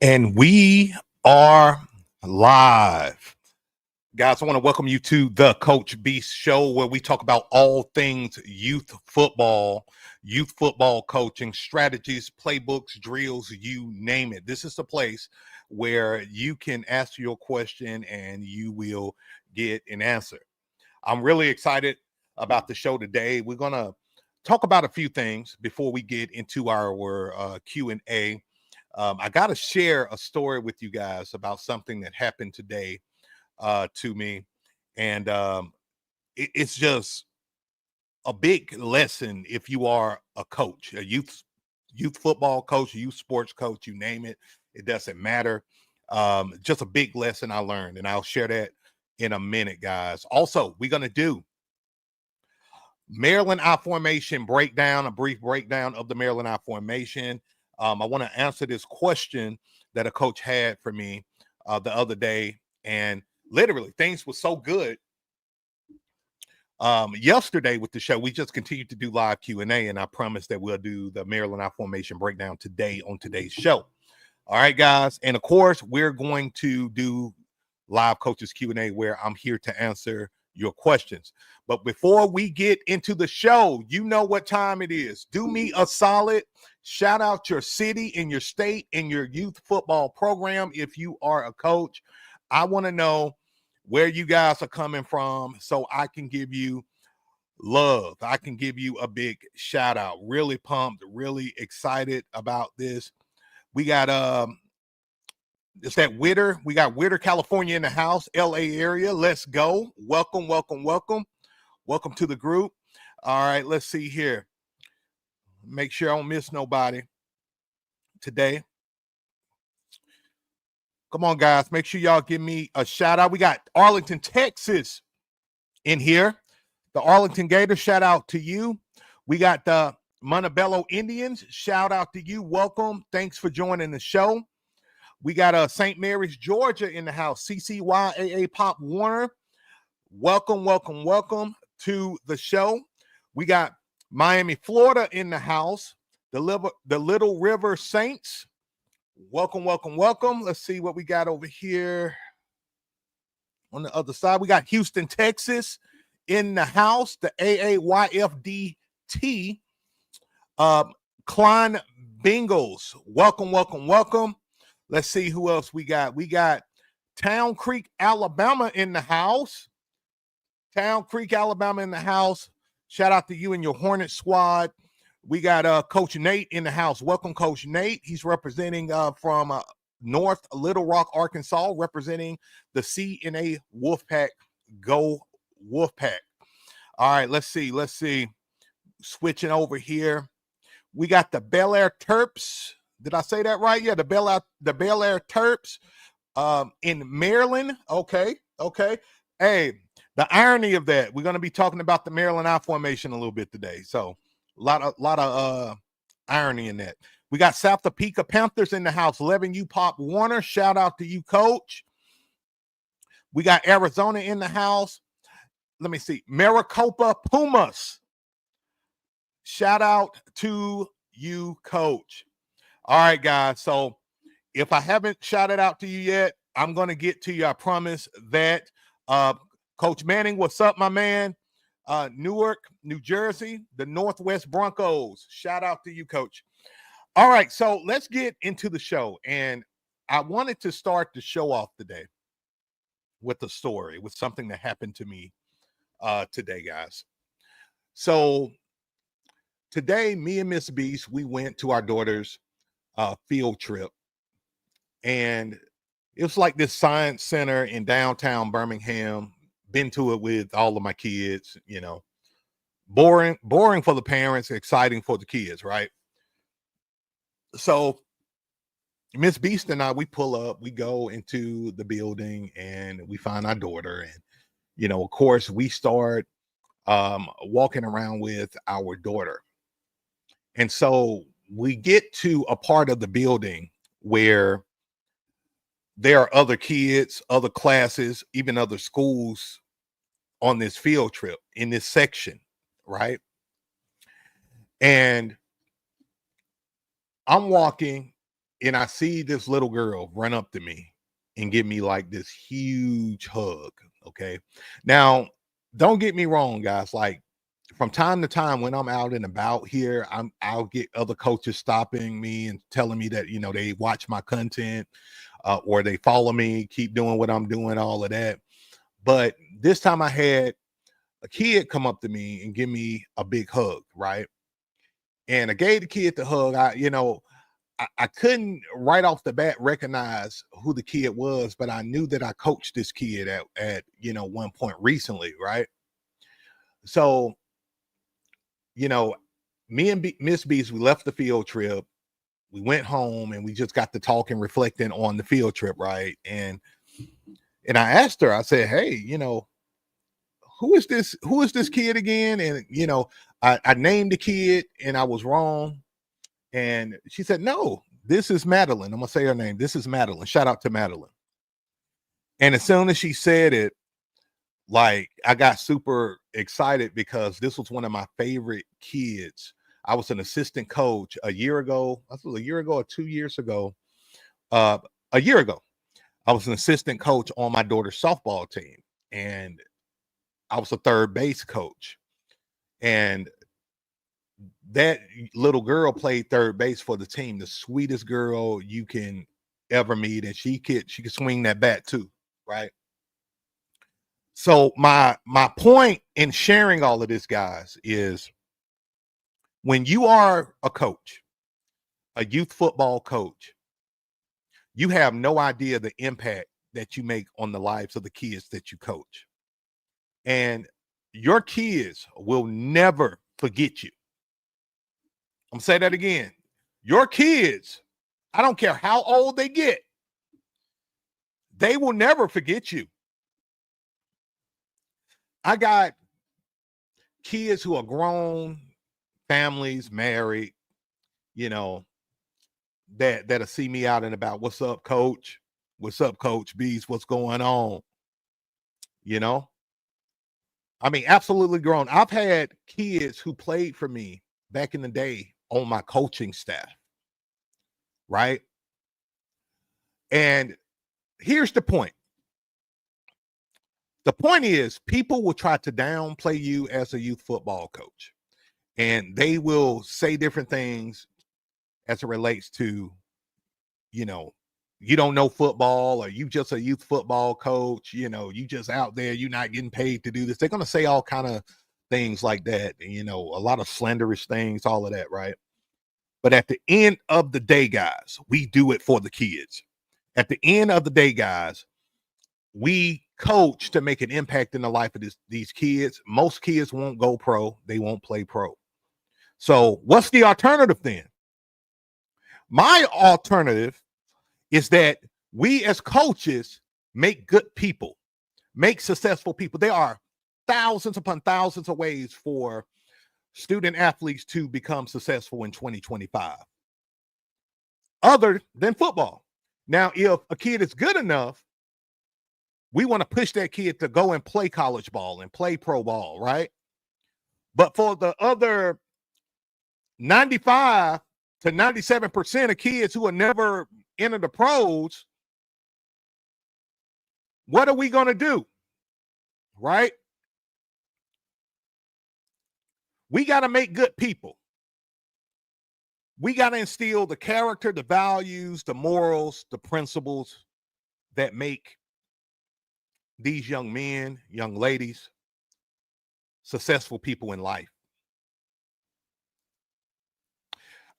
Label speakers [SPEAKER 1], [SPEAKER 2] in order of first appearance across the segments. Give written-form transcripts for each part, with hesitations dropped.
[SPEAKER 1] And we are live. Guys, I want to welcome you to the Coach Beast Show, where we talk about all things youth football coaching, strategies, playbooks, drills, you name it. This is the place where you can ask your question and you will get an answer. I'm really excited about the show today. We're going to talk about a few things before we get into our Q&A. I got to share a story with you guys about something that happened today to me. And it's just a big lesson if you are a coach, a youth football coach, youth sports coach, you name it. It doesn't matter. Just a big lesson I learned. And I'll share that in a minute, guys. Also, we're going to do Maryland I formation breakdown, a brief breakdown of the Maryland I formation. I want to answer this question that a coach had for me the other day, and literally things were so good. Yesterday with the show, we just continued to do live Q&A, and I promised that we'll do the Maryland I formation breakdown today on today's show. All right, guys, and of course, we're going to do live coaches Q&A where I'm here to answer your questions. But before we get into the show, you know what time it is. Do me a solid. Shout out your city and your state and your youth football program. If you are a coach, I want to know where you guys are coming from so I can give you love. I can give you a big shout out. Really pumped, really excited about this. We got it's that Witter. We got Witter, California in the house, LA area. Let's go. Welcome, welcome, welcome. Welcome to the group. All right, let's see here. Make sure I don't miss nobody today. Come on, guys. Make sure y'all give me a shout out. We got Arlington, Texas in here. The Arlington Gators, shout out to you. We got the Montebello Indians. Shout out to you. Welcome. Thanks for joining the show. We got St. Mary's, Georgia in the house. CCYAA Pop Warner. Welcome, welcome, welcome to the show. We got Miami, Florida in the house. The Little River Saints. Welcome, welcome, welcome. Let's see what we got over here on the other side. We got Houston, Texas in the house. The AAYFDT. Klein Bengals. Welcome, welcome, welcome. Let's see who else we got. We got Town Creek, Alabama in the house. Town Creek, Alabama in the house. Shout out to you and your Hornet squad. We got Coach Nate in the house. Welcome, Coach Nate. He's representing from North Little Rock, Arkansas, representing the CNA Wolfpack. Go Wolfpack. All right, let's see. Let's see. Switching over here. We got the Bel Air Terps. Did I say that right? Yeah, the Bel Air Terps in Maryland. Okay, okay. Hey, the irony of that, we're going to be talking about the Maryland I formation a little bit today. So a lot of irony in that. We got South Topeka Panthers in the house. 11U Pop Warner. Shout out to you, Coach. We got Arizona in the house. Let me see. Maricopa Pumas. Shout out to you, Coach. All right, guys. So if I haven't shouted out to you yet, I'm going to get to you. I promise that. Coach Manning, what's up, my man? Newark, New Jersey, the Northwest Broncos. Shout out to you, Coach. All right, so let's get into the show. And I wanted to start the show off today with a story, with something that happened to me today, guys. So today, me and Miss Beast, we went to our daughter's field trip, and it was like this science center in downtown Birmingham. Been to it with all of my kids, you know, boring for the parents, exciting for the kids, right? So Miss Beast and I, we pull up, we go into the building, and we find our daughter, and you know, of course, we start walking around with our daughter. And so we get to a part of the building where there are other kids, other classes, even other schools on this field trip in this section, right? And I'm walking and I see this little girl run up to me and give me like this huge hug. Okay. Now, don't get me wrong, guys. Like from time to time when I'm out and about here, I'll get other coaches stopping me and telling me that, you know, they watch my content or they follow me, keep doing what I'm doing, all of that. But this time I had a kid come up to me and give me a big hug, right? And I gave the kid the hug. I couldn't right off the bat recognize who the kid was, but I knew that I coached this kid at one point recently, right? So, me and Miss Beast, we left the field trip. We went home and we just got to talking, reflecting on the field trip, right? And I asked her, I said, hey, who is this kid again? And I named the kid and I was wrong. And she said, no, this is Madeline. I'm gonna say her name. This is Madeline. Shout out to Madeline. And as soon as she said it, like I got super excited because this was one of my favorite kids. I was an assistant coach a year ago. I was a year ago or 2 years ago. A year ago, I was an assistant coach on my daughter's softball team, and I was a third base coach. And that little girl played third base for the team, the sweetest girl you can ever meet, and she could swing that bat too, right? So my point in sharing all of this, guys, is when you are a coach, a youth football coach, you have no idea the impact that you make on the lives of the kids that you coach. And your kids will never forget you. I'm gonna say that again. Your kids, I don't care how old they get, they will never forget you. I got kids who are grown, families, married, that'll see me out and about. What's up, coach? What's up, Coach Beast? What's going on? I mean, absolutely grown. I've had kids who played for me back in the day on my coaching staff, right? And here's the point. The point is, people will try to downplay you as a youth football coach, and they will say different things as it relates to, you don't know football, or you just a youth football coach, you just out there, you're not getting paid to do this. They're going to say all kind of things like that, a lot of slanderous things, all of that, right? But at the end of the day, guys, we do it for the kids. At the end of the day, guys, we coach to make an impact in the life of these kids. Most kids won't go pro. They won't play pro. So what's the alternative then? My alternative is that we as coaches make good people, make successful people. There are thousands upon thousands of ways for student athletes to become successful in 2025, other than football. Now, if a kid is good enough, we want to push that kid to go and play college ball and play pro ball, right? But for the other 95 to 97% of kids who are never enter the pros, what are we going to do? Right? We got to make good people. We got to instill the character, the values, the morals, the principles that make these young men, young ladies, successful people in life.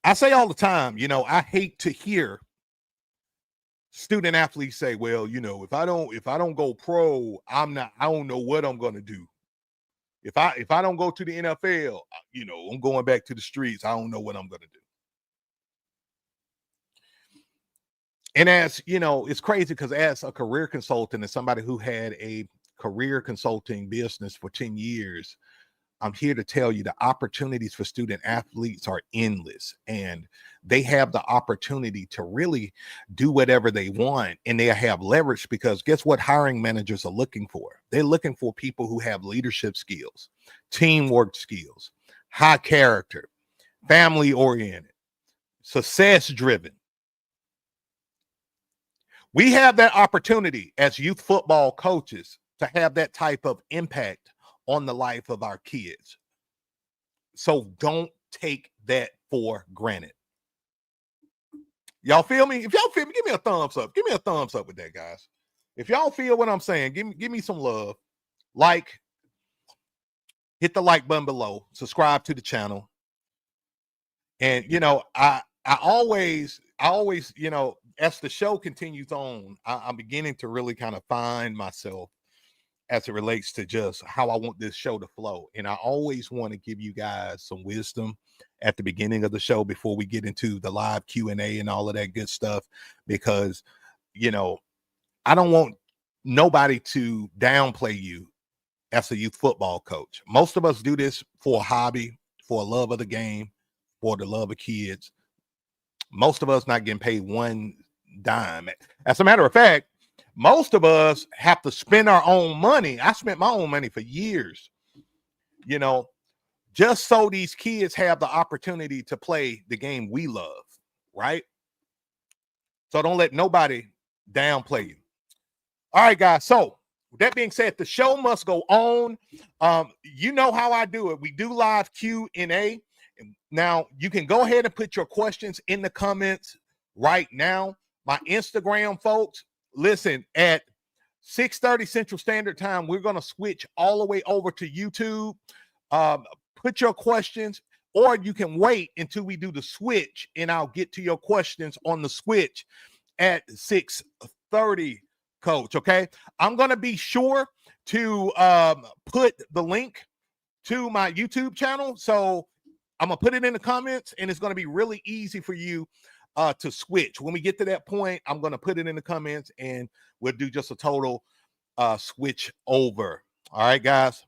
[SPEAKER 1] I say all the time, I hate to hear student athletes say, well, if I don't go pro, I don't know what I'm going to do. If I don't go to the NFL, I'm going back to the streets. I don't know what I'm going to do. And as it's crazy because as a career consultant and somebody who had a career consulting business for 10 years, I'm here to tell you the opportunities for student athletes are endless, and they have the opportunity to really do whatever they want, and they have leverage because guess what hiring managers are looking for? They're looking for people who have leadership skills, teamwork skills, high character, family oriented, success driven. We have that opportunity as youth football coaches to have that type of impact on the life of our kids. So don't take that for granted. Y'all feel me? If y'all feel me, give me a thumbs up. Give me a thumbs up with that, guys. If y'all feel what I'm saying, give me some love. Like, hit the like button below, subscribe to the channel. And I always, as the show continues on, I'm beginning to really kind of find myself as it relates to just how I want this show to flow. And I always want to give you guys some wisdom at the beginning of the show before we get into the live Q&A and all of that good stuff, because, I don't want nobody to downplay you as a youth football coach. Most of us do this for a hobby, for a love of the game, for the love of kids. Most of us not getting paid one dime. As a matter of fact, most of us have to spend our own money. I spent my own money for years, just so these kids have the opportunity to play the game we love, right? So don't let nobody downplay you. All right, guys. So with that being said, the show must go on. You know how I do it. We do live Q&A. Now, you can go ahead and put your questions in the comments right now. My Instagram, folks, listen, at 6:30 Central Standard Time, we're going to switch all the way over to YouTube. Put your questions, or you can wait until we do the switch, and I'll get to your questions on the switch at 6:30, Coach, okay? I'm going to be sure to put the link to my YouTube channel, so I'm going to put it in the comments, and it's going to be really easy for you to switch. When we get to that point, I'm going to put it in the comments, and we'll do just a total switch over. All right, guys?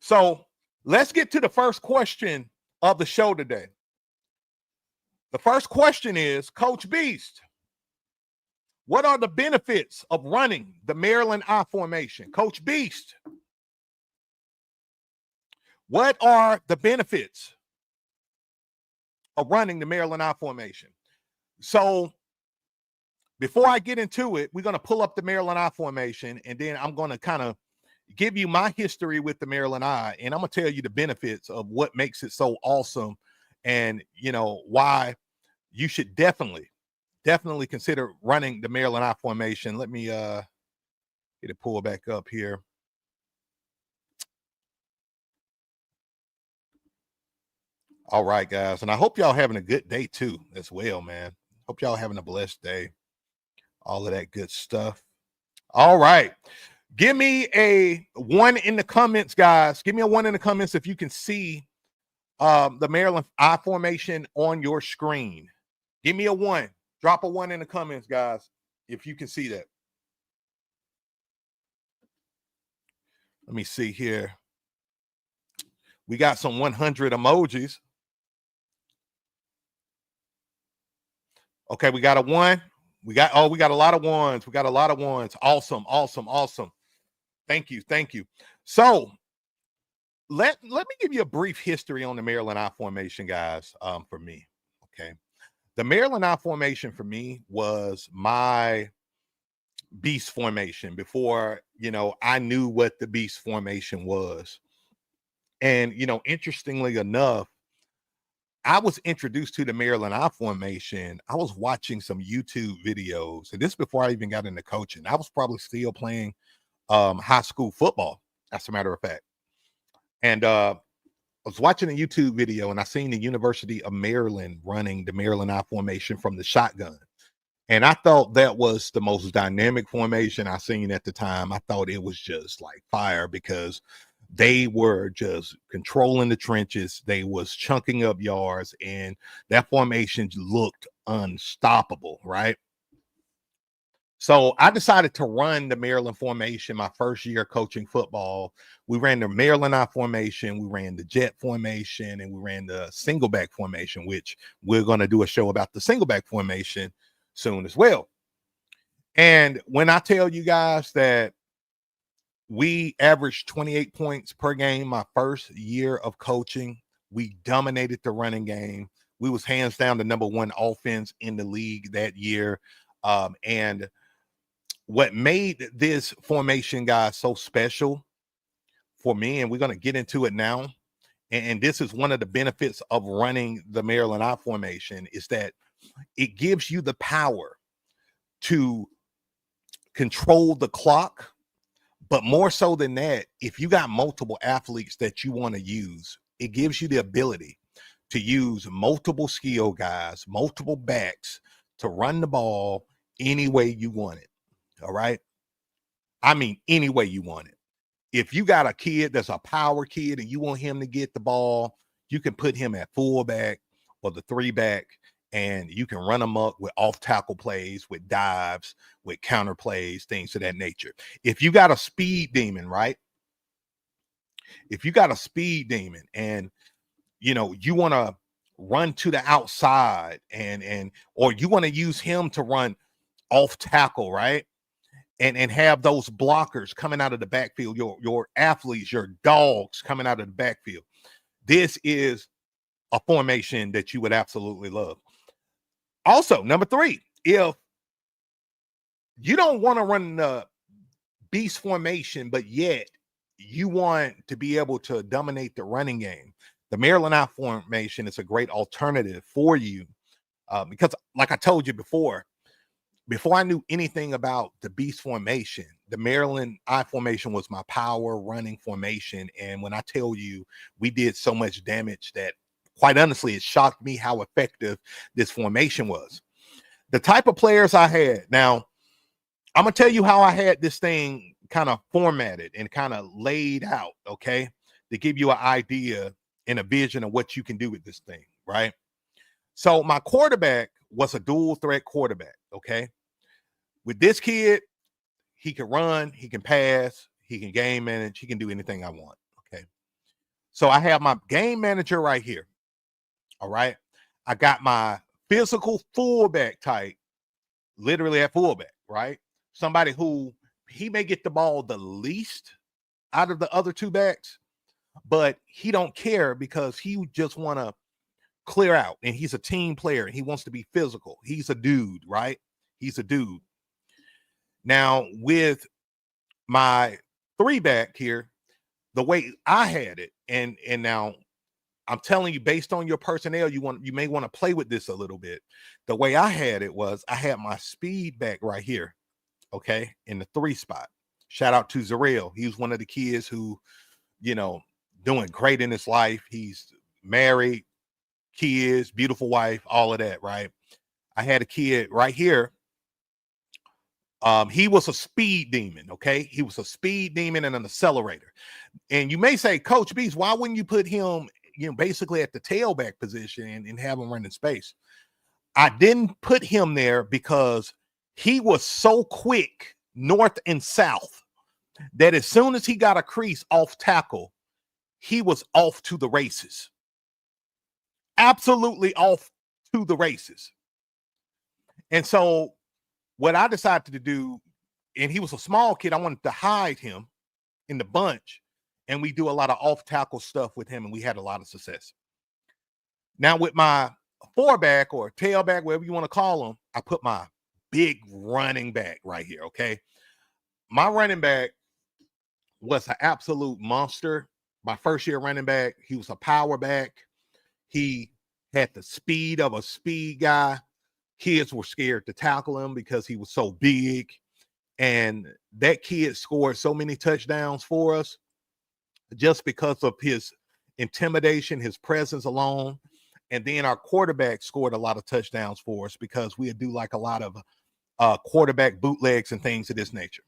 [SPEAKER 1] So let's get to the first question of the show today. The first question is, Coach Beast, what are the benefits of running the Maryland I formation? Coach Beast, what are the benefits of running the Maryland I formation? So before I get into it, we're going to pull up the Maryland I formation, and then I'm going to kind of give you my history with the Maryland I, and I'm going to tell you the benefits of what makes it so awesome, and why you should definitely consider running the Maryland I formation. Let me get it pulled back up here. All right, guys, and I hope y'all having a good day too as well, man. Hope y'all having a blessed day. All of that good stuff. All right. Give me a 1 in the comments, guys. Give me a 1 in the comments if you can see the Maryland I formation on your screen. Give me a 1. Drop a 1 in the comments, guys, if you can see that. Let me see here. We got some 100 emojis. Okay, we got a 1. We got a lot of 1s. We got a lot of 1s. Awesome, awesome, awesome. Thank you, thank you. So let me give you a brief history on the Maryland I formation, guys. For me, okay, the Maryland I formation for me was my beast formation before I knew what the beast formation was. And interestingly enough, I was introduced to the Maryland I formation. I was watching some YouTube videos, and this before I even got into coaching. I was probably still playing high school football, as a matter of fact. And I was watching a YouTube video, and I seen the University of Maryland running the Maryland I formation from the shotgun. And I thought that was the most dynamic formation I seen at the time. I thought it was just like fire, because they were just controlling the trenches. They was chunking up yards, and that formation looked unstoppable, right? So I decided to run the Maryland formation my first year coaching football. We ran the Maryland I formation, we ran the jet formation, and we ran the single back formation, which we're going to do a show about the single back formation soon as well. And when I tell you guys that we averaged 28 points per game my first year of coaching, we dominated the running game. We was hands down the #1 offense in the league that year. And what made this formation, guys, so special for me, and we're going to get into it now, and this is one of the benefits of running the Maryland I formation, is that it gives you the power to control the clock. But more so than that, if you got multiple athletes that you want to use, it gives you the ability to use multiple skill guys, multiple backs to run the ball any way you want it. All right. I mean, any way you want it. If you got a kid that's a power kid and you want him to get the ball, you can put him at fullback or the 3-back, and you can run him up with off tackle plays, with dives, with counter plays, things of that nature. If you got a speed demon, right? If you got a speed demon and you want to run to the outside or you want to use him to run off tackle, right? And have those blockers coming out of the backfield, your athletes, your dogs coming out of the backfield. This is a formation that you would absolutely love. Also, number 3, if you don't want to run the beast formation, but yet you want to be able to dominate the running game, the Maryland I formation is a great alternative for you. Because like I told you before I knew anything about the beast formation, the Maryland I formation was my power running formation. And when I tell you, we did so much damage that, quite honestly, it shocked me how effective this formation was. The type of players I had. Now, I'm going to tell you how I had this thing kind of formatted and kind of laid out, okay, to give you an idea and a vision of what you can do with this thing, right? So my quarterback was a dual threat quarterback, okay? With this kid, he can run, he can pass, he can game manage, he can do anything I want, okay? So I have my game manager right here, all right? I got my physical fullback type, literally at fullback, right? Somebody who he may get the ball the least out of the other 2 backs, but he don't care because he just want to clear out, and he's a team player. He wants to be physical. He's a dude, right? He's a dude. Now, with my 3-back here, the way I had it, and now I'm telling you, based on your personnel, you may want to play with this a little bit. The way I had it was I had my speed back right here, okay, in the 3 spot. Shout out to Zarel. He was one of the kids who, doing great in his life. He's married, kids, beautiful wife, all of that, right? I had a kid right here. He was a speed demon, okay? He was a speed demon and an accelerator. And you may say, Coach Beast, why wouldn't you put him, basically at the tailback position and have him run in space? I didn't put him there because he was so quick north and south that as soon as he got a crease off tackle, he was off to the races. Absolutely off to the races. And so what I decided to do, and he was a small kid, I wanted to hide him in the bunch, and we do a lot of off-tackle stuff with him, and we had a lot of success. Now, with my 4-back or tailback, whatever you want to call him, I put my big running back right here, okay? My running back was an absolute monster. My first-year running back, he was a power back. He had the speed of a speed guy. Kids were scared to tackle him because he was so big. And that kid scored so many touchdowns for us just because of his intimidation, his presence alone. And then our quarterback scored a lot of touchdowns for us because we do like a lot of quarterback bootlegs and things of this nature.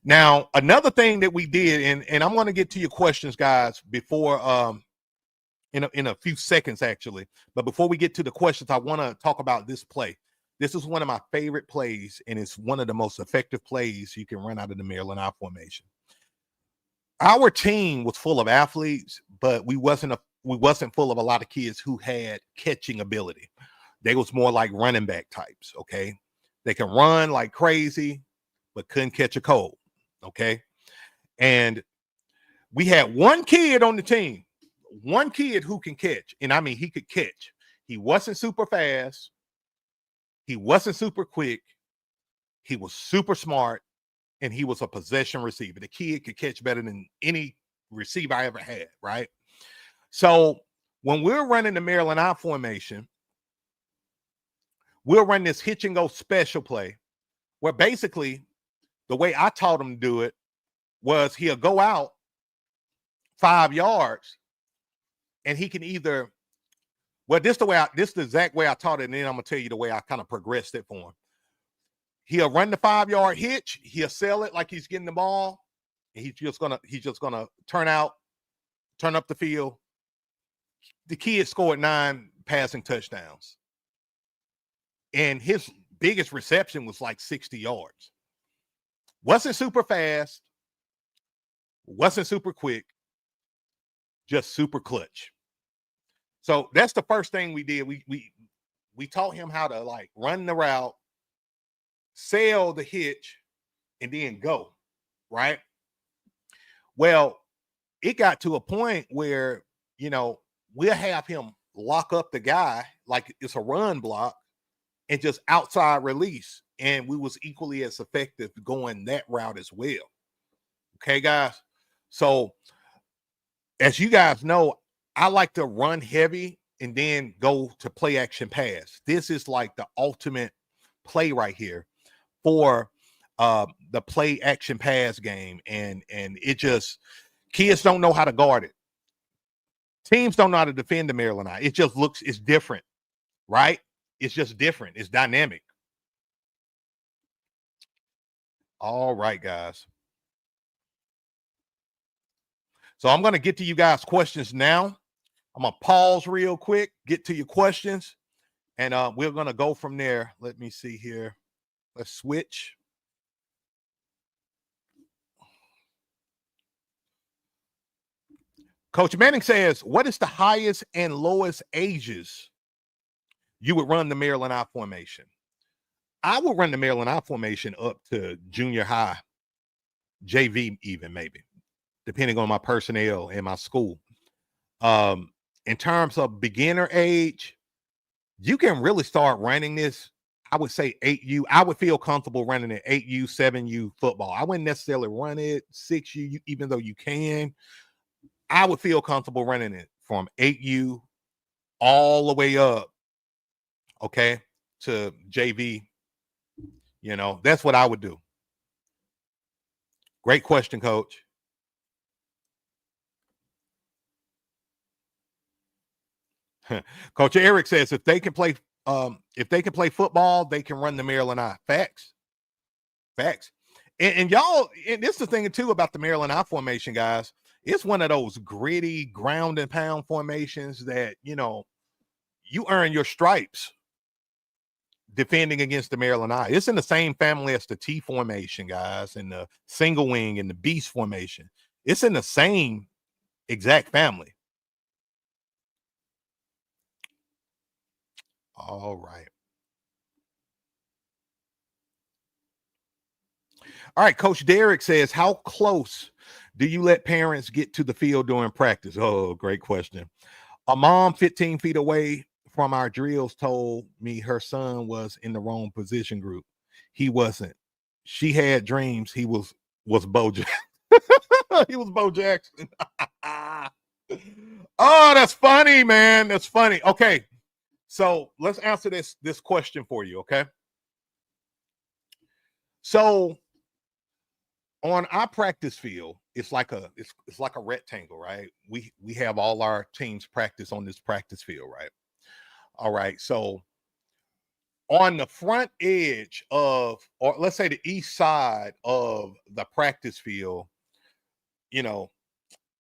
[SPEAKER 1] Now, another thing that we did, and I'm going to get to your questions, guys, before in a few seconds, actually. But before we get to the questions, I want to talk about this play. This is one of my favorite plays, and it's one of the most effective plays you can run out of the Maryland I formation. Our team was full of athletes, but we wasn't full of a lot of kids who had catching ability. They was more like running back types, okay? They can run like crazy, but couldn't catch a cold, okay? And we had one kid on the team, one kid who can catch, and I mean, he could catch. He wasn't super fast. He wasn't super quick. He was super smart, and he was a possession receiver. The kid could catch better than any receiver I ever had, right? So when we're running the Maryland I formation, we'll run this hitch and go special play where basically the way I taught him to do it was he'll go out 5 yards and he can either, well, this is the exact way I taught it, and then I'm gonna tell you the way I kind of progressed it for him. He'll run the 5-yard hitch, he'll sell it like he's getting the ball, and he's just gonna turn up the field. The kid scored 9 passing touchdowns. And his biggest reception was like 60 yards. Wasn't super fast, wasn't super quick, just super clutch. So that's the first thing we did. We taught him how to like run the route, sell the hitch, and then go, right? Well, it got to a point where, you know, we'll have him lock up the guy like it's a run block and just outside release. And we was equally as effective going that route as well. Okay, guys? So as you guys know, I like to run heavy and then go to play action pass. This is like the ultimate play right here for the play action pass game. And it just, kids don't know how to guard it. Teams don't know how to defend the Maryland I. It just looks, it's different, right? It's just different. It's dynamic. All right, guys. So I'm going to get to you guys' questions now. I'm going to pause real quick, get to your questions, and we're going to go from there. Let me see here. Let's switch. Coach Manning says, what is the highest and lowest ages you would run the Maryland I formation? I would run the Maryland I formation up to junior high, JV even maybe, depending on my personnel and my school. In terms of beginner age, you can really start running this. I would say 8U. I would feel comfortable running it 8U, 7U football. I wouldn't necessarily run it 6U, even though you can. I would feel comfortable running it from 8U all the way up, okay, to JV. You know, that's what I would do. Great question, Coach. Coach Eric says if they can play football, they can run the Maryland I. Facts. And y'all, and this is the thing too about the Maryland I formation, guys. It's one of those gritty ground and pound formations that, you know, you earn your stripes defending against the Maryland I. It's in the same family as the T formation, guys, and the single wing and the beast formation. It's in the same exact family. All right. All right. Coach Derek says, how close do you let parents get to the field during practice? Oh, great question. A mom 15 feet away from our drills told me her son was in the wrong position group. He wasn't. She had dreams. He was Bo Jackson. He was Bo Jackson. Oh, that's funny, man. That's funny. Okay. So let's answer this question for you, okay? So on our practice field, it's like a rectangle, right? We have all our teams practice on this practice field, right? All right. So on the front edge of, or let's say the east side of the practice field, you know,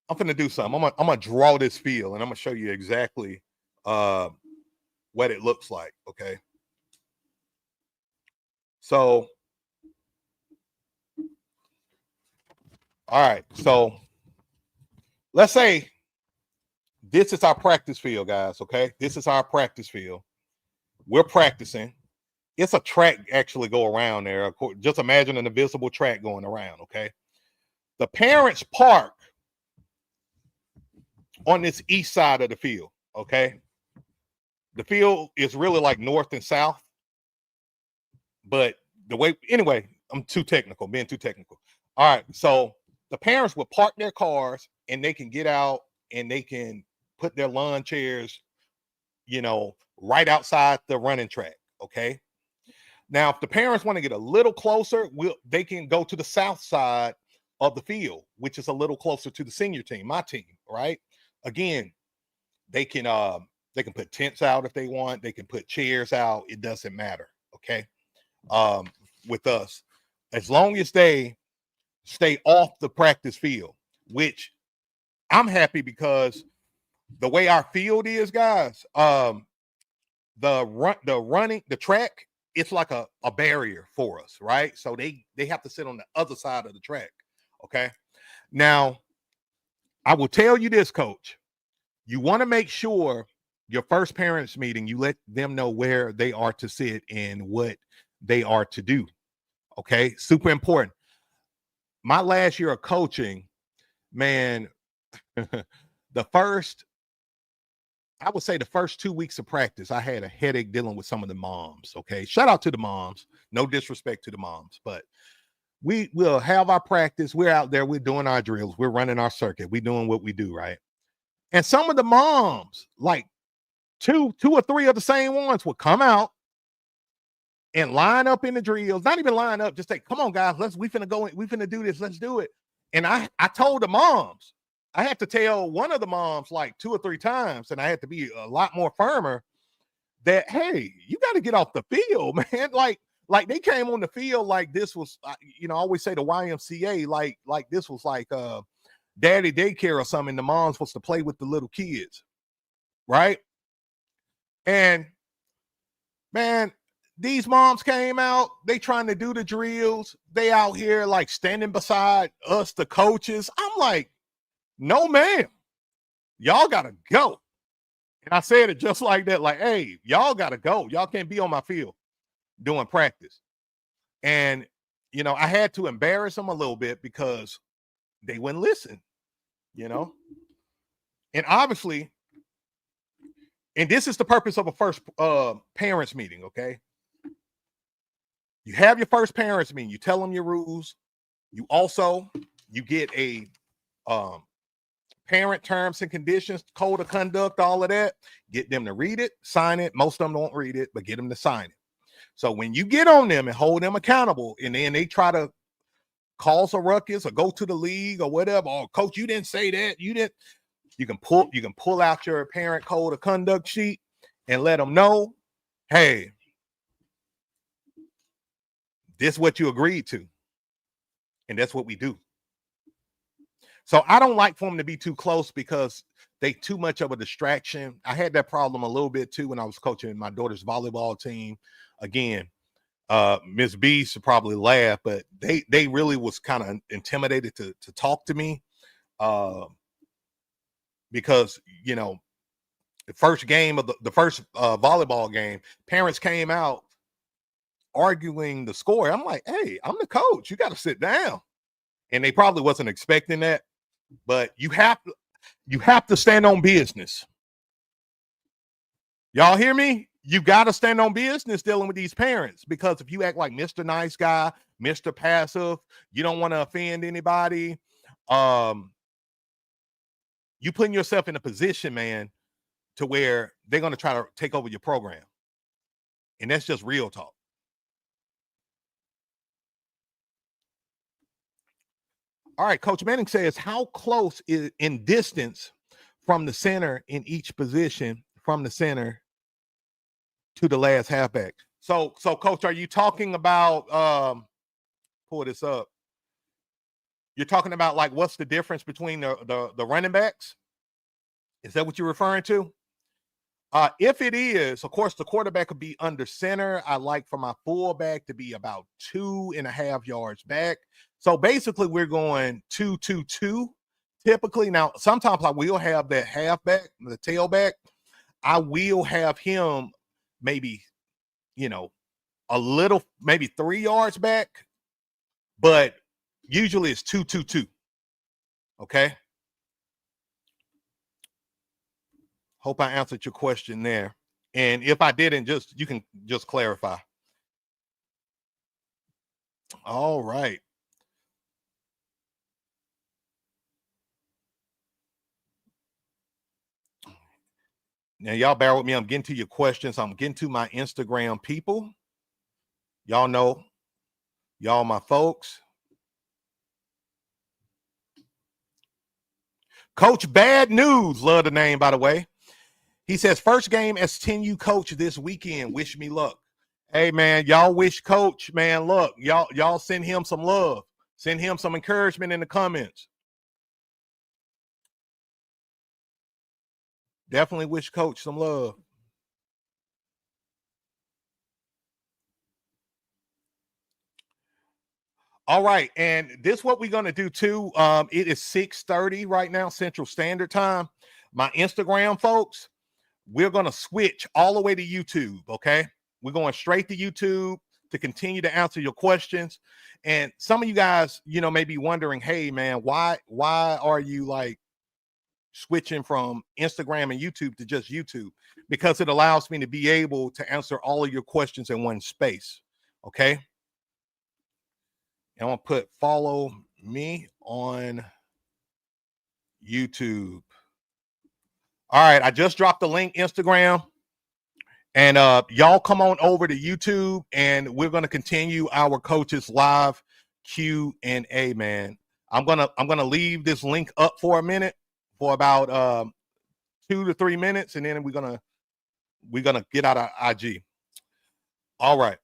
[SPEAKER 1] I'm going to do something. I'm going to draw this field and I'm going to show you exactly what it looks like. Okay. So, all right. So let's say this is our practice field, guys. Okay. This is our practice field. We're practicing. It's a track actually go around there. Just imagine an invisible track going around. Okay. The parents park on this east side of the field, okay? The field is really like north and south, but the way, anyway, I'm too technical, being too technical. All right, so the parents will park their cars and they can get out and they can put their lawn chairs, you know, right outside the running track, okay? Now, if the parents want to get a little closer, they can go to the south side of the field, which is a little closer to the senior team, my team, right? Again, they can put tents out if they want. They can put chairs out. It doesn't matter, okay? With us, as long as they stay off the practice field, which I'm happy because the way our field is, guys, the track, it's like a barrier for us, right? So they have to sit on the other side of the track, okay? Now, I will tell you this, Coach. You want to make sure your first parents meeting, you let them know where they are to sit and what they are to do, okay? Super important. My last year of coaching, man, I would say the first 2 weeks of practice, I had a headache dealing with some of the moms, okay? Shout out to the moms. No disrespect to the moms, but we will have our practice. We're out there. We're doing our drills. We're running our circuit. We're doing what we do, right? And some of the moms, like two or three of the same ones, would come out and line up in the drills. Not even line up, just say, come on, guys, we finna go, we finna do this, let's do it. And I told the moms, I had to tell one of the moms like 2 or 3 times, and I had to be a lot more firmer that, hey, you got to get off the field, man. Like they came on the field like this was, I always say the YMCA, like this was like daddy daycare or something. The mom's supposed to play with the little kids, right? And man, these moms came out, they trying to do the drills. They out here like standing beside us, the coaches. I'm like, no, ma'am, y'all got to go. And I said it just like that, like, hey, y'all got to go. Y'all can't be on my field doing practice. And, I had to embarrass them a little bit because they wouldn't listen, And obviously, and this is the purpose of a first parents meeting, okay? You have your first parents meeting. You tell them your rules. You get a parent terms and conditions, code of conduct, all of that. Get them to read it, sign it. Most of them don't read it, but get them to sign it. So when you get on them and hold them accountable, and then they try to cause a ruckus or go to the league or whatever, oh, coach, you didn't say that. You didn't. You can pull out your parent code of conduct sheet and let them know, hey, this is what you agreed to. And that's what we do. So I don't like for them to be too close because they too much of a distraction. I had that problem a little bit too when I was coaching my daughter's volleyball team. Again, Miss B should probably laugh, but they really was kind of intimidated to talk to me. Because, the first game of the first volleyball game, parents came out arguing the score. I'm like, hey, I'm the coach. You got to sit down. And they probably wasn't expecting that, but you have to stand on business. Y'all hear me? You got to stand on business dealing with these parents, because if you act like Mr. Nice Guy, Mr. Passive, you don't want to offend anybody. You putting yourself in a position, man, to where they're going to try to take over your program. And that's just real talk. All right, Coach Manning says, how close is in distance from the center in each position from the center to the last halfback? So Coach, are you talking about, pull this up. You're talking about like what's the difference between the running backs? Is that what you're referring to? If it is, of course, the quarterback could be under center. I like for my fullback to be about 2.5 yards back. So basically, we're going 2-2-2 typically. Now, sometimes I will have that halfback, the tailback. I will have him maybe, a little, maybe 3 yards back, but usually it's 2-2-2. Okay. Hope I answered your question there. And if I didn't, you can just clarify. All right. Now, y'all bear with me. I'm getting to your questions. I'm getting to my Instagram people. Y'all know, y'all my folks. Coach Bad News, love the name, by the way. He says, first game as 10U coach this weekend. Wish me luck. Hey, man, y'all wish Coach, man, look, y'all send him some love. Send him some encouragement in the comments. Definitely wish Coach some love. All right, and this is what we're going to do too. It is 6:30 right now, Central Standard Time. My Instagram folks, we're going to switch all the way to YouTube, okay? We're going straight to YouTube to continue to answer your questions. And some of you guys, may be wondering, hey, man, why are you like switching from Instagram and YouTube to just YouTube? Because it allows me to be able to answer all of your questions in one space, okay? And I'm going to put follow me on YouTube. All right, I just dropped the link, Instagram. And y'all come on over to YouTube, and we're going to continue our coaches live Q&A, man. I'm gonna leave this link up for a minute, for about 2 to 3 minutes, and then we're gonna get out of IG. All right.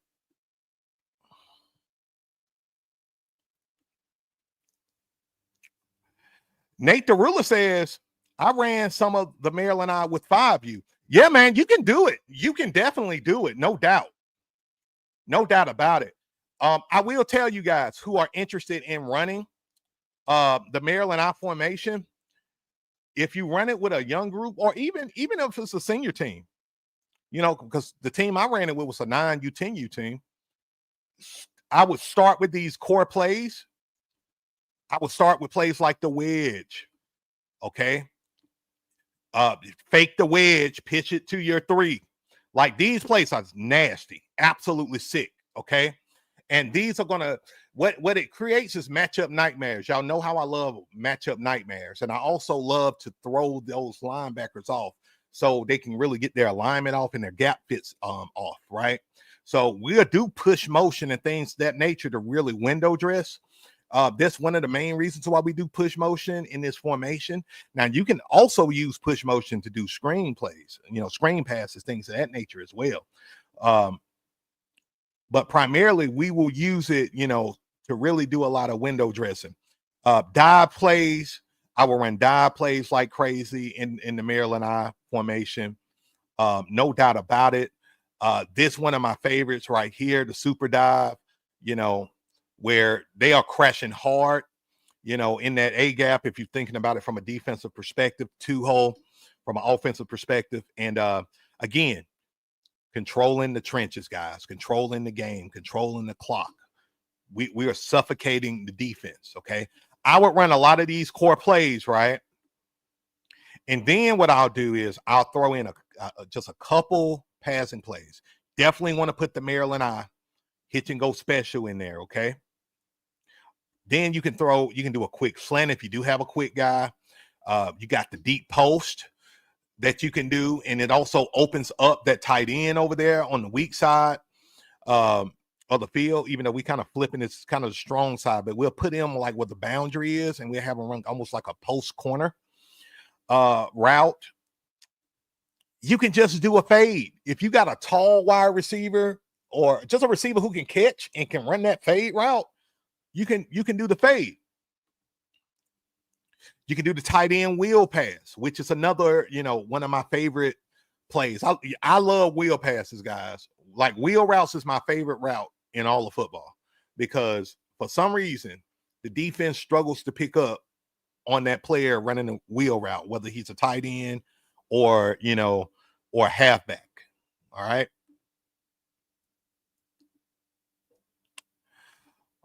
[SPEAKER 1] Nate the Ruler says, I ran some of the Maryland Eye with 5U. Yeah, man, you can do it. You can definitely do it. No doubt. No doubt about it. I will tell you guys who are interested in running the Maryland Eye formation, if you run it with a young group, or even if it's a senior team, because the team I ran it with was a 9U, 10U team, I would start with these core plays. I would start with plays like the wedge, okay? Fake the wedge, pitch it to your 3. Like, these plays are nasty, absolutely sick, okay? And these are gonna, what it creates is matchup nightmares. Y'all know how I love matchup nightmares, and I also love to throw those linebackers off so they can really get their alignment off and their gap fits off, right? So we'll do push motion and things that nature to really window dress. That's one of the main reasons why we do push motion in this formation. Now, you can also use push motion to do screen plays, screen passes, things of that nature as well. But primarily, we will use it, to really do a lot of window dressing. Dive plays, I will run dive plays like crazy in the Maryland Eye formation. No doubt about it. This one of my favorites right here, the super dive, where they are crashing hard, in that A gap, if you're thinking about it from a defensive perspective, 2-hole from an offensive perspective. And again, controlling the trenches, guys, controlling the game, controlling the clock. We are suffocating the defense, okay? I would run a lot of these core plays, right? And then what I'll do is I'll throw in just a couple passing plays. Definitely want to put the Maryland Eye hitch and go special in there, okay? Then you can do a quick slant if you do have a quick guy. You got the deep post that you can do, and it also opens up that tight end over there on the weak side of the field, even though we kind of flipping it's kind of the strong side, but we'll put him like what the boundary is, and we'll have him run almost like a post corner route. You can just do a fade. If you got a tall wide receiver or just a receiver who can catch and can run that fade route, you can do the fade. You can do the tight end wheel pass, which is another, one of my favorite plays. I love wheel passes, guys. Like, wheel routes is my favorite route in all of football, because for some reason the defense struggles to pick up on that player running a wheel route, whether he's a tight end or or halfback. All right.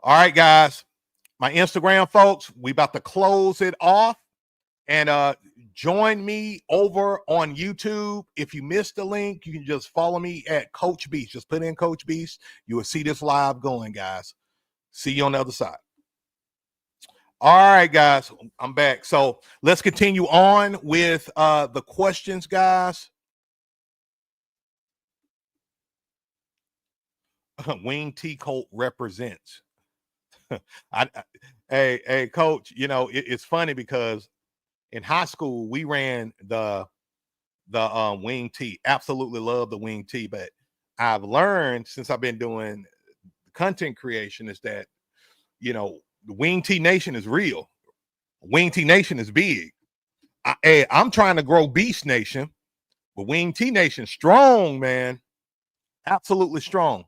[SPEAKER 1] All right, guys. My Instagram folks, we about to close it off. And join me over on YouTube. If you missed the link, you can just follow me at Coach Beast. Just put in Coach Beast. You will see this live going, guys. See you on the other side. All right, guys, I'm back. So let's continue on with the questions, guys. Wing T Colt represents. Hey, Coach. You know it's funny because in high school we ran the wing tee. Absolutely love the wing tee, but I've learned since I've been doing content creation is that the wing tee nation is real. Wing tee nation is big. I'm trying to grow Beast Nation, but wing tee nation strong, man. Absolutely strong.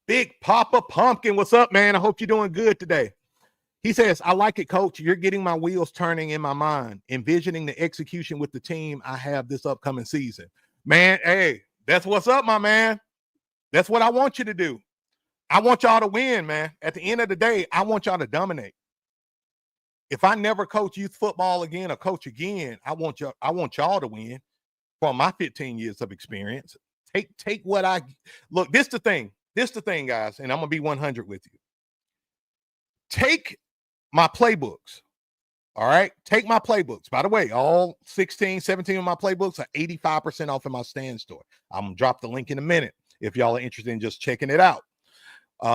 [SPEAKER 1] Big Papa Pumpkin, what's up, man? I hope you're doing good today. He says, I like it, Coach. You're getting my wheels turning in my mind, envisioning the execution with the team I have this upcoming season. Man, hey, that's what's up, my man. That's what I want you to do. I want y'all to win, man. At the end of the day, I want y'all to dominate. If I never coach youth football again or coach again, I want y'all to win from my 15 years of experience. Take what I look. This the thing, guys, and I'm gonna be 100 with you. Take my playbooks. All right. Take my playbooks. By the way, all 16, 17 of my playbooks are 85% off in my stand store. I'm going to drop the link in a minute if y'all are interested in just checking it out,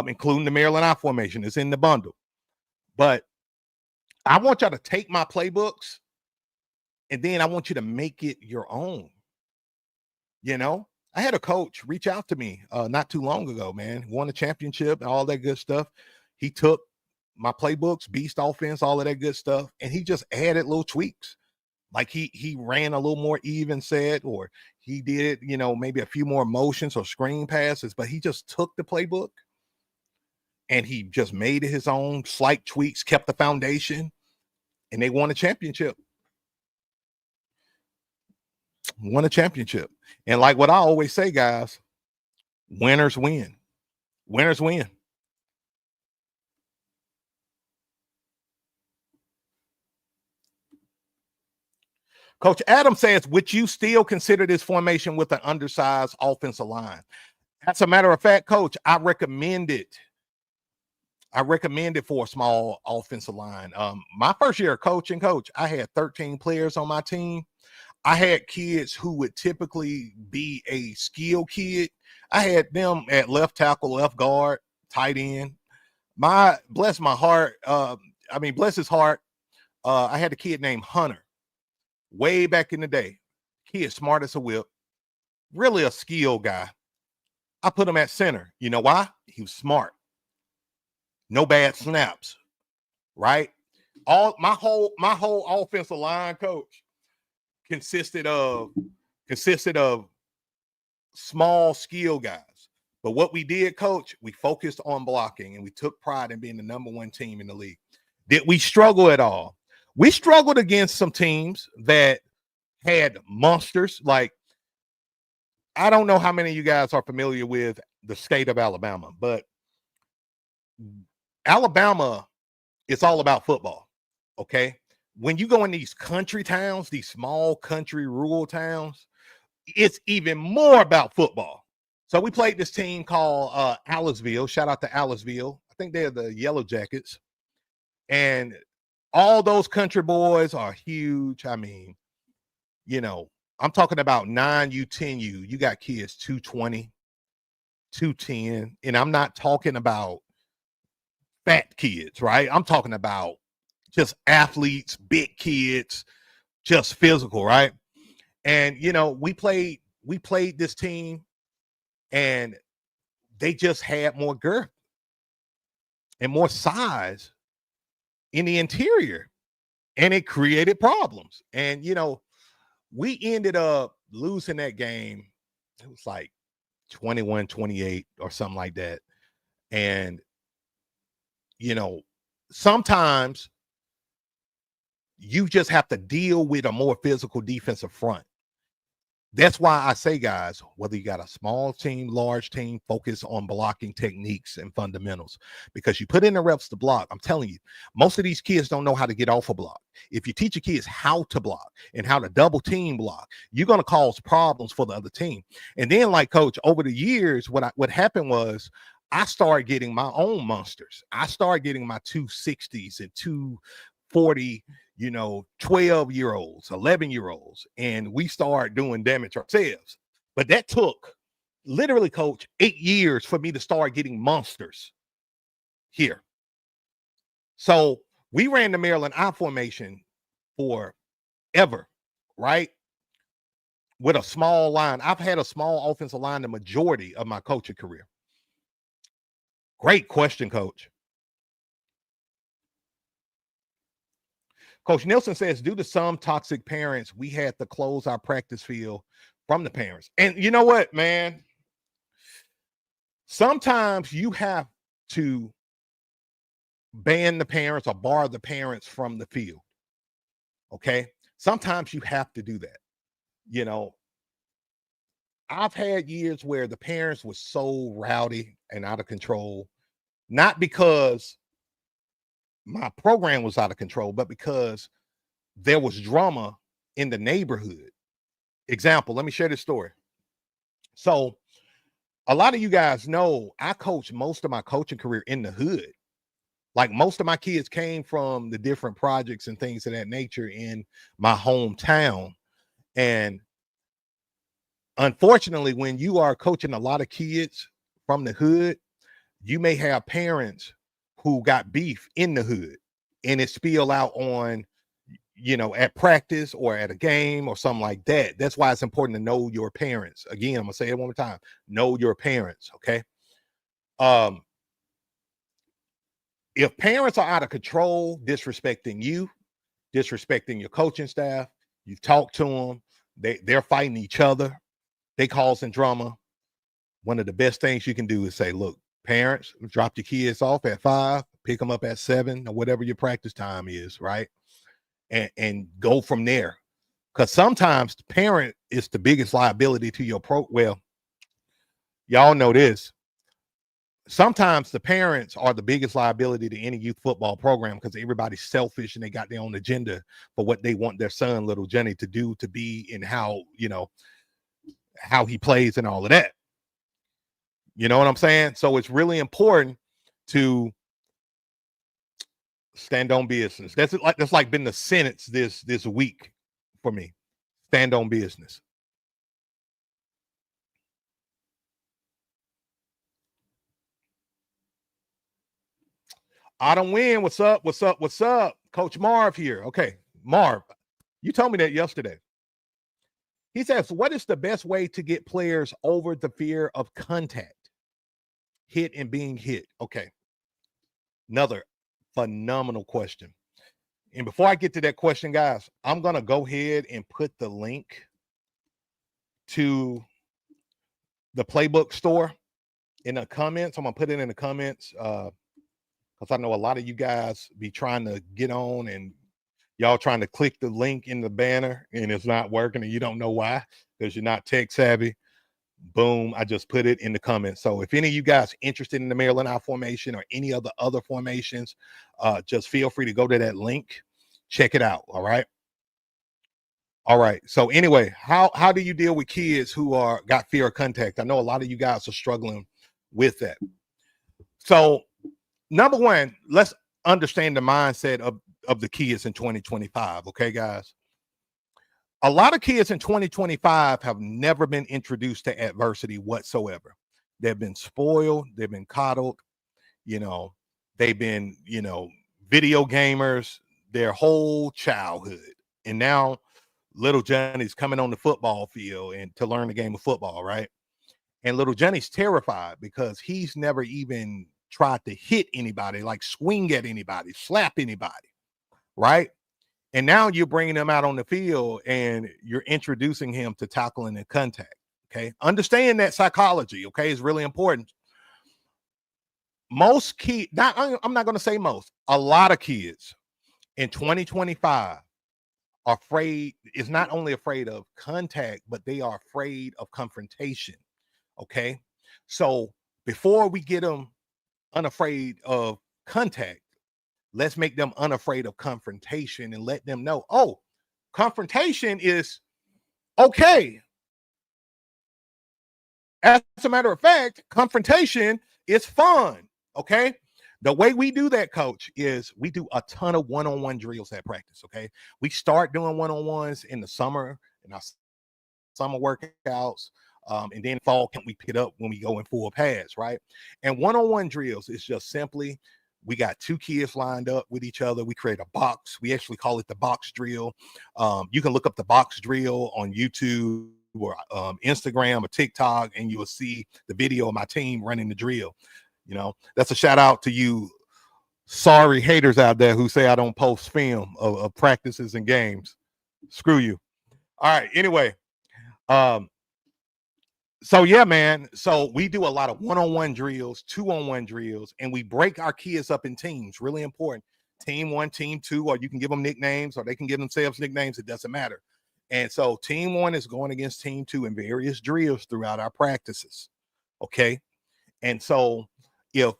[SPEAKER 1] including the Maryland I formation. It's in the bundle. But I want y'all to take my playbooks and then I want you to make it your own. I had a coach reach out to me not too long ago, man. Won a championship and all that good stuff. He took my playbooks, beast offense, all of that good stuff, and he just added little tweaks. Like he ran a little more even set, or he did, maybe a few more motions or screen passes, but he just took the playbook and he just made it his own, slight tweaks, kept the foundation, and they won a championship. Won a championship. And like what I always say, guys, winners win. Winners win. Coach Adam says, would you still consider this formation with an undersized offensive line? As a matter of fact, Coach, I recommend it. I recommend it for a small offensive line. My first year of coaching, Coach, I had 13 players on my team. I had kids who would typically be a skill kid. I had them at left tackle, left guard, tight end. Bless his heart. I had a kid named Hunter. Way back in the day, he is smart as a whip, really a skill guy. I put him at center. You know why? He was smart. No bad snaps, right? My whole offensive line, Coach, consisted of small skill guys. But what we did, Coach, we focused on blocking and we took pride in being the number one team in the league. Did we struggle at all? We struggled against some teams that had monsters. Like, I don't know how many of you guys are familiar with the state of Alabama, but Alabama is all about football, okay? When you go in these country towns, these small country rural towns, it's even more about football. So we played this team called Aliceville. Shout out to Aliceville. I think they're the Yellow Jackets. And all those country boys are huge. I mean, I'm talking about 9U, 10U. You got kids 220, 210. And I'm not talking about fat kids, right? I'm talking about just athletes, big kids, just physical, right? And, we played this team and they just had more girth and more size in the interior, and it created problems. And we ended up losing that game. It was like 21-28 or something like that. And sometimes you just have to deal with a more physical defensive front. That's why I say, guys, whether you got a small team, large team, focus on blocking techniques and fundamentals, because you put in the reps to block. I'm telling you, most of these kids don't know how to get off a block. If you teach your kids how to block and how to double team block, you're going to cause problems for the other team. And then, like Coach, over the years, what happened was I started getting my own monsters. I started getting my 260s and 240, 12-year-olds, 11-year-olds, and we started doing damage ourselves. But that took literally, Coach, 8 years for me to start getting monsters here. So we ran the Maryland I formation forever, right? With a small line. I've had a small offensive line the majority of my coaching career. Great question, Coach. Coach Nielsen says, due to some toxic parents, we had to close our practice field from the parents. And you know what, man? Sometimes you have to ban the parents or bar the parents from the field. Okay? Sometimes you have to do that. I've had years where the parents were so rowdy and out of control, not because my program was out of control, but because there was drama in the neighborhood. Example, let me share this story. So a lot of you guys know I coached most of my coaching career in the hood. Like most of my kids came from the different projects and things of that nature in my hometown. And unfortunately, when you are coaching a lot of kids from the hood, you may have parents who got beef in the hood and it spill out on, at practice or at a game or something like that. That's why it's important to know your parents. Again, I'm gonna say it one more time. Know your parents, okay? If parents are out of control, disrespecting you, disrespecting your coaching staff, you've talked to them, they're fighting each other, they causing drama. One of the best things you can do is say, look, parents, drop your kids off at 5, pick them up at 7, or whatever your practice time is, right? And go from there. Because sometimes the parent is the biggest liability to your well, y'all know this. Sometimes the parents are the biggest liability to any youth football program because everybody's selfish and they got their own agenda for what they want their son, little Jenny, to do, to be, and how he plays and all of that. You know what I'm saying? So it's really important to stand on business. That's like been the sentence this week for me. Stand on business. Autumn Win, what's up? What's up? What's up? Coach Marv here. Okay, Marv, you told me that yesterday. He says, what is the best way to get players over the fear of contact, hit and being hit? Okay, another phenomenal question. And before I get to that question, guys, I'm going to go ahead and put the link to the Playbook store in the comments. I'm going to put it in the comments because I know a lot of you guys be trying to get on and y'all trying to click the link in the banner and it's not working and you don't know why because you're not tech savvy. Boom, I just put it in the comments. So if any of you guys interested in the Maryland I formation or any other formations, just feel free to go to that link, check it out. All right. So anyway, how do you deal with kids who got fear of contact? I know a lot of you guys are struggling with that. So number one, let's understand the mindset of the kids in 2025. Okay, guys. A lot of kids in 2025 have never been introduced to adversity whatsoever. They've been spoiled. They've been coddled. They've been, video gamers their whole childhood. And now little Johnny's coming on the football field and to learn the game of football, right? And little Johnny's terrified because he's never even tried to hit anybody, like swing at anybody, slap anybody, right? And now you're bringing him out on the field and you're introducing him to tackling and contact. Okay. Understand that psychology. Okay. Is really important. Most kids, I'm not going to say most, a lot of kids in 2025 are afraid, is not only afraid of contact, but they are afraid of confrontation. Okay. So before we get them unafraid of contact, let's make them unafraid of confrontation and let them know, oh, confrontation is okay. As a matter of fact, confrontation is fun. Okay. The way we do that, coach, is we do a ton of one-on-one drills at practice. Okay. We start doing one-on-ones in the summer, in our summer workouts. And then fall camp, we pick it up when we go in full pads, right? And one-on-one drills is just simply, we got two kids lined up with each other. We create a box. We actually call it the box drill. You can look up the box drill on YouTube or Instagram or TikTok, and you will see the video of my team running the drill. You know, that's a shout out to you sorry haters out there who say I don't post film of practices and games. Screw you. All right. Anyway, so yeah, man. So we do a lot of one-on-one drills, two-on-one drills, and we break our kids up in teams. Really important. Team 1, team 2, or you can give them nicknames, or they can give themselves nicknames. It doesn't matter. And so team 1 is going against team 2 in various drills throughout our practices. Okay. And so if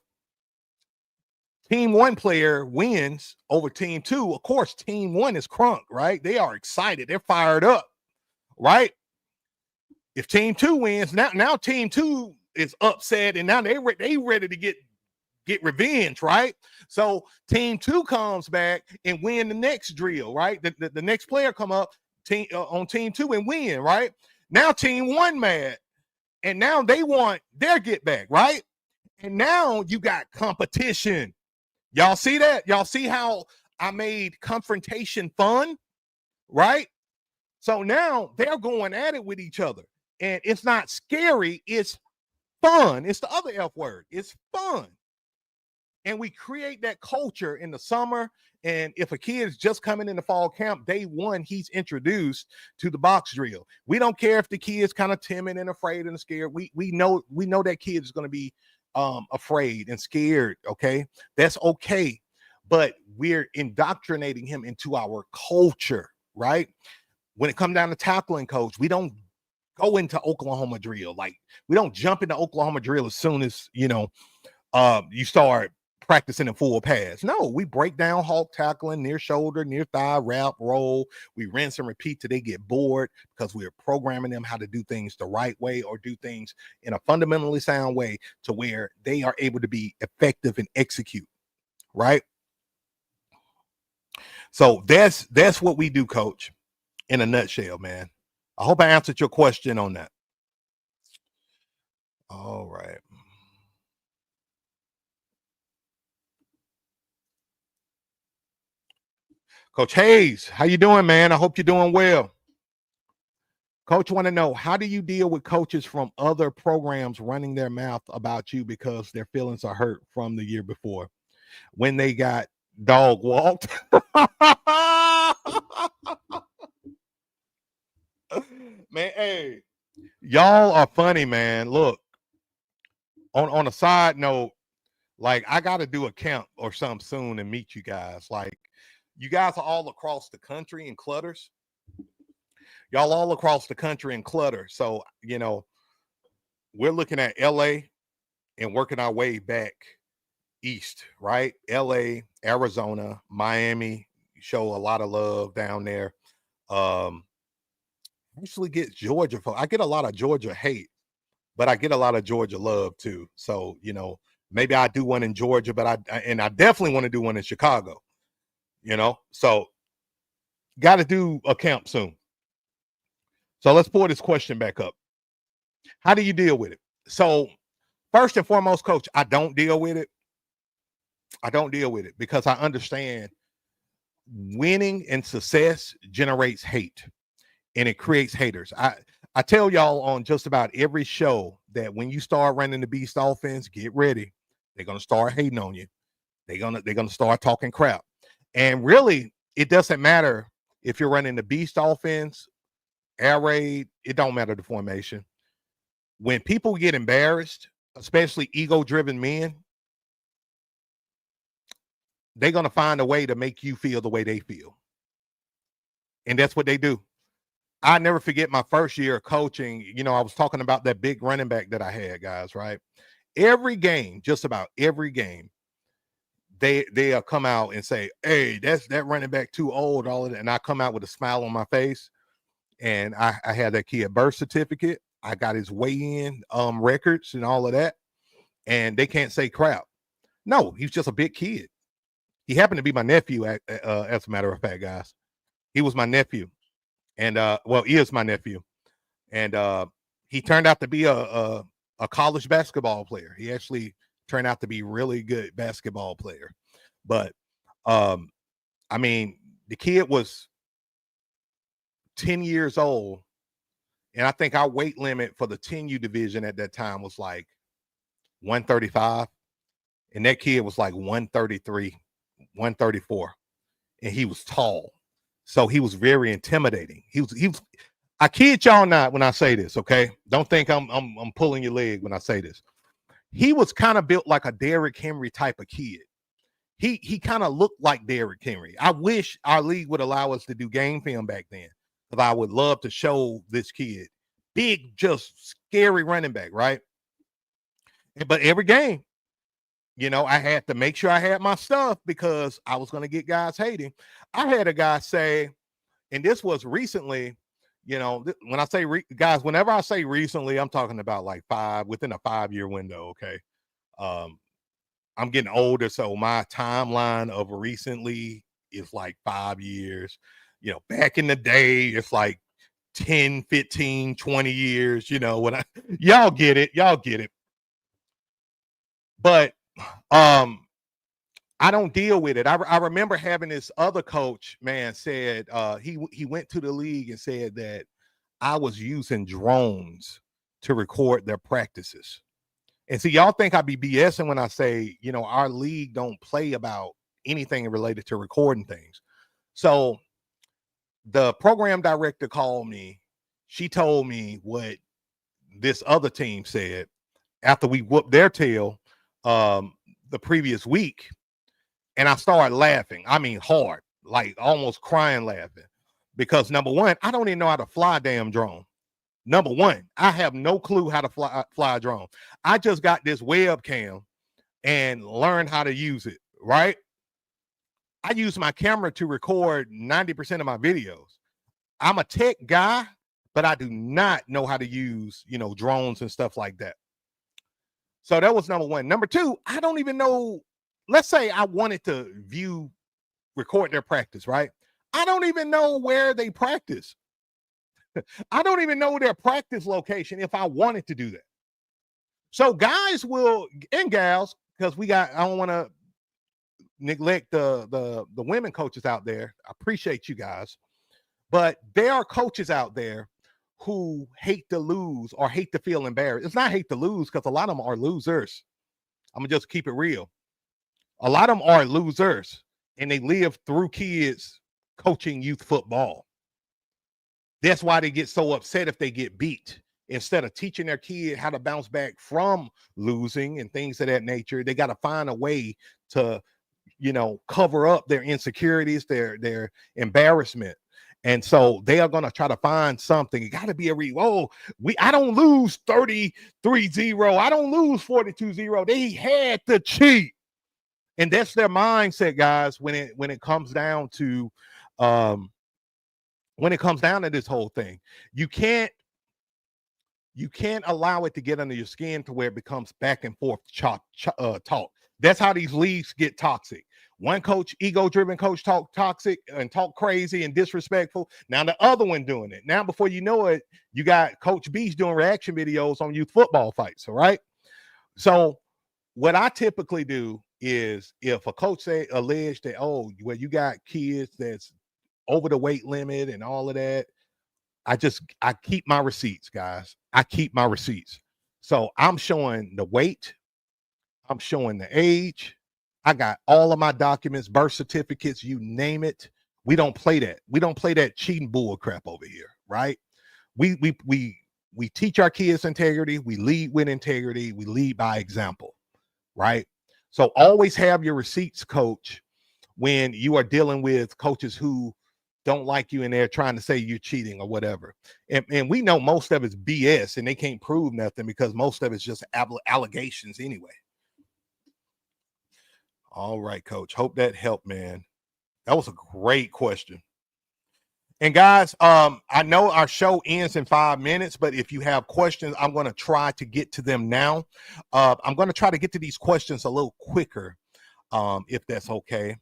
[SPEAKER 1] team 1 player wins over team 2, of course, team 1 is crunk, right? They are excited. They're fired up, right? If team 2 wins, now team 2 is upset, and now they ready to get revenge, right? So team 2 comes back and win the next drill, right? The next player come up on team 2 and win, right? Now team 1 mad, and now they want their get back, right? And now you got competition. Y'all see that? Y'all see how I made confrontation fun, right? So now they're going at it with each other. And it's not scary, it's fun. It's the other F word. It's fun. And we create that culture in the summer. And if a kid is just coming in the fall camp, day 1, he's introduced to the box drill. We don't care if the kid's kind of timid and afraid and scared. We know that kid is going to be afraid and scared. Okay, that's okay. But we're indoctrinating him into our culture, right? When it comes down to tackling, coach, we don't go into Oklahoma drill. Like, we don't jump into Oklahoma drill as soon as you start practicing in full pads. No, we break down hawk tackling, near shoulder, near thigh, wrap, roll. We rinse and repeat till they get bored, because we're programming them how to do things the right way, or do things in a fundamentally sound way to where they are able to be effective and execute, right? So that's what we do, coach, in a nutshell, man. I hope I answered your question on that. All right. Coach Hayes, how you doing, man? I hope you're doing well. Coach, want to know, how do you deal with coaches from other programs running their mouth about you because their feelings are hurt from the year before when they got dog walked? Man, hey, y'all are funny, man. Look, on a side note, like, I got to do a camp or something soon and meet you guys. Like, you guys are all across the country in clutters. Y'all all across the country in clutter. So, we're looking at LA and working our way back east, right? LA, Arizona, Miami, show a lot of love down there. Actually get Georgia. I get a lot of Georgia hate, but I get a lot of Georgia love too. So, maybe I do one in Georgia, but I definitely want to do one in Chicago, so got to do a camp soon. So let's pull this question back up. How do you deal with it? So first and foremost, coach, I don't deal with it. I don't deal with it because I understand winning and success generates hate, and it creates haters. I tell y'all on just about every show that when you start running the beast offense, get ready. They're going to start hating on you. They're going to start talking crap. And really, it doesn't matter if you're running the beast offense, air raid, it don't matter the formation. When people get embarrassed, especially ego-driven men, they're going to find a way to make you feel the way they feel. And that's what they do. I never forget my first year of coaching. You know, I was talking about that big running back that I had, guys, right? Every game, just about every game, they'll come out and say, "Hey, that running back too old," all of that. And I come out with a smile on my face. And I had that kid birth certificate. I got his weigh-in records and all of that. And they can't say crap. No, he's just a big kid. He happened to be my nephew, as a matter of fact, guys. He was my nephew. And well, he is my nephew. And he turned out to be a college basketball player. He actually turned out to be really good basketball player. But I mean, the kid was 10 years old, and I think our weight limit for the 10U division at that time was like 135, and that kid was like 133, 134, and he was tall, so he was very intimidating. He was. I kid y'all not when I say this, okay? Don't think I'm pulling your leg when I say this. He was kind of built like a Derrick Henry type of kid. He kind of looked like Derrick Henry. I wish our league would allow us to do game film back then, because I would love to show this kid. Big, just scary running back, right? But every game, you know, I had to make sure I had my stuff because I was going to get guys hating. I had a guy say, and this was recently, you know, when I say guys, whenever I say recently, I'm talking about like within a 5-year window. Okay. I'm getting older, so my timeline of recently is like 5 years. You know, back in the day, it's like 10, 15, 20 years, you know, when y'all get it. But I don't deal with it. I remember having this other coach, man, said he went to the league and said that I was using drones to record their practices. And see, y'all think I be BSing when I say, you know, our league don't play about anything related to recording things. So the program director called me. She told me what this other team said after we whooped their tail the previous week. And I started laughing. I mean, hard, like almost crying laughing. Because number one, I don't even know how to fly a damn drone. Number one, I have no clue how to fly a drone. I just got this webcam and learned how to use it, right? I use my camera to record 90% of my videos. I'm a tech guy, but I do not know how to use, you know, drones and stuff like that. So that was number one. Number two, I don't even know. Let's say I wanted to record their practice, right? I don't even know where they practice. I don't even know their practice location if I wanted to do that. So guys will, and gals, because I don't want to neglect the women coaches out there. I appreciate you guys. But there are coaches out there who hate to lose or hate to feel embarrassed. It's not hate to lose, because a lot of them are losers. I'm going to just keep it real. A lot of them are losers, and they live through kids coaching youth football. That's why they get so upset if they get beat. Instead of teaching their kid how to bounce back from losing and things of that nature, they got to find a way to, you know, cover up their insecurities, their embarrassment. And so they are going to try to find something. It got to be I don't lose 33-0. I don't lose 42-0. They had to cheat. And that's their mindset, guys, when it comes down to this whole thing. You can't allow it to get under your skin to where it becomes back and forth talk. That's how these leagues get toxic. One coach, ego-driven coach, talk toxic and talk crazy and disrespectful. Now the other one doing it. Now before you know it, you got Coach B's doing reaction videos on youth football fights. All right. So what I typically do is, if a coach allege that, you got kids that's over the weight limit and all of that, I keep my receipts, guys. I keep my receipts. So I'm showing the weight. I'm showing the age. I got all of my documents, birth certificates, you name it. We don't play that. We don't play that cheating bull crap over here, right? We teach our kids integrity. We lead with integrity. We lead by example, right? So always have your receipts, coach, when you are dealing with coaches who don't like you in there trying to say you're cheating or whatever. And we know most of it's BS and they can't prove nothing because most of it's just allegations anyway. All right, coach. Hope that helped, man. That was a great question. And guys, I know our show ends in 5 minutes, but if you have questions, I'm going to try to get to them now. I'm going to try to get to these questions a little quicker, if that's okay.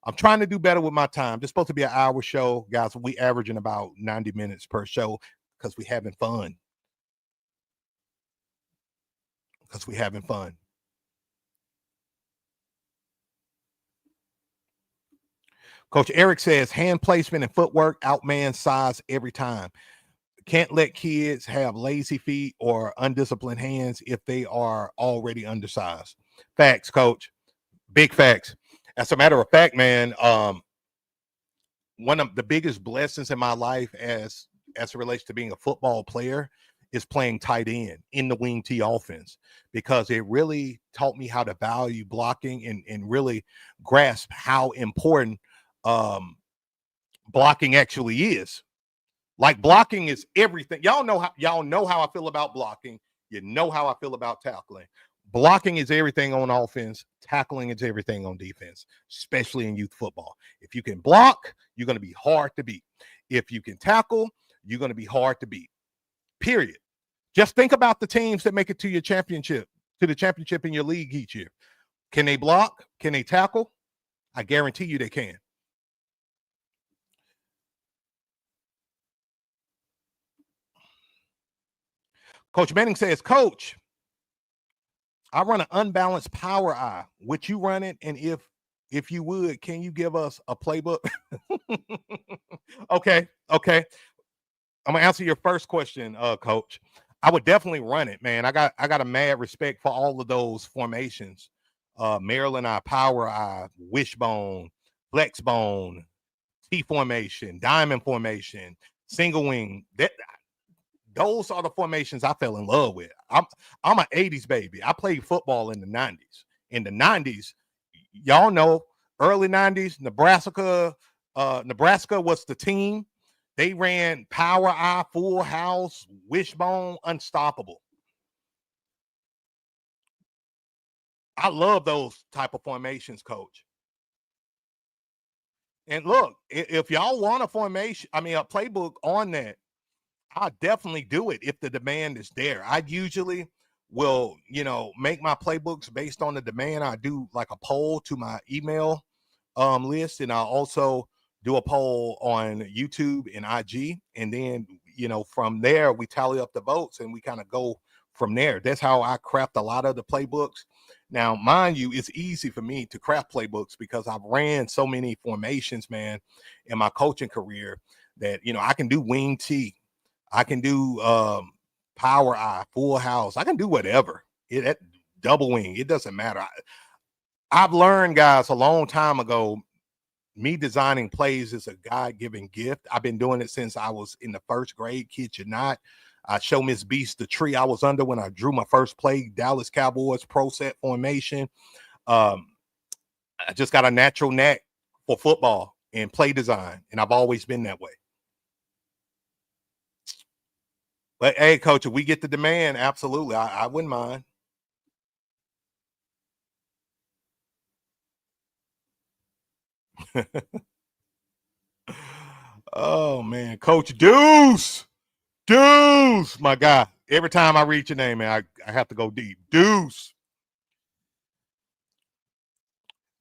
[SPEAKER 1] I'm trying to do better with my time. This is supposed to be an hour show, guys. We averaging about 90 minutes per show because we having fun. Coach Eric says hand placement and footwork outman size every time. Can't let kids have lazy feet or undisciplined hands if they are already undersized. Facts, coach. Big facts. As a matter of fact, man, one of the biggest blessings in my life as it relates to being a football player is playing tight end in the wing T offense, because it really taught me how to value blocking and really grasp how important blocking actually is. Like, blocking is everything. Y'all know how I feel about blocking. You know how I feel about tackling. Blocking is everything on offense. Tackling is everything on defense, especially in youth football. If you can block, you're going to be hard to beat. If you can tackle, you're going to be hard to beat. Period. Just think about the teams that make it to the championship in your league each year. Can they block? Can they tackle? I guarantee you they can. Coach Manning says, Coach, I run an unbalanced power eye. Would you run it? And if you would, can you give us a playbook? Okay. I'm gonna answer your first question, Coach. I would definitely run it, man. I got a mad respect for all of those formations. Maryland eye, power eye, wishbone, flex bone, T formation, diamond formation, single wing. Those are the formations I fell in love with. I'm an 80s baby. I played football in the 90s. In the 90s, y'all know, early 90s, Nebraska was the team. They ran power eye, full house, wishbone, unstoppable. I love those type of formations, Coach. And look, if y'all want a playbook on that, I'll definitely do it if the demand is there. I usually will, make my playbooks based on the demand. I do like a poll to my email list, and I'll also do a poll on YouTube and IG. And then, from there, we tally up the votes and we kind of go from there. That's how I craft a lot of the playbooks. Now, mind you, it's easy for me to craft playbooks because I've ran so many formations, man, in my coaching career that, I can do wing T. I can do power eye, full house. I can do whatever. Double wing. It doesn't matter. I've learned, guys, a long time ago, me designing plays is a God-given gift. I've been doing it since I was in the first grade, kid you not. I show Miss Beast the tree I was under when I drew my first play, Dallas Cowboys pro set formation. I just got a natural knack for football and play design, and I've always been that way. But hey, Coach, if we get the demand, absolutely, I wouldn't mind. Oh man, Coach Deuce, my guy. Every time I read your name, man, I have to go deep. Deuce.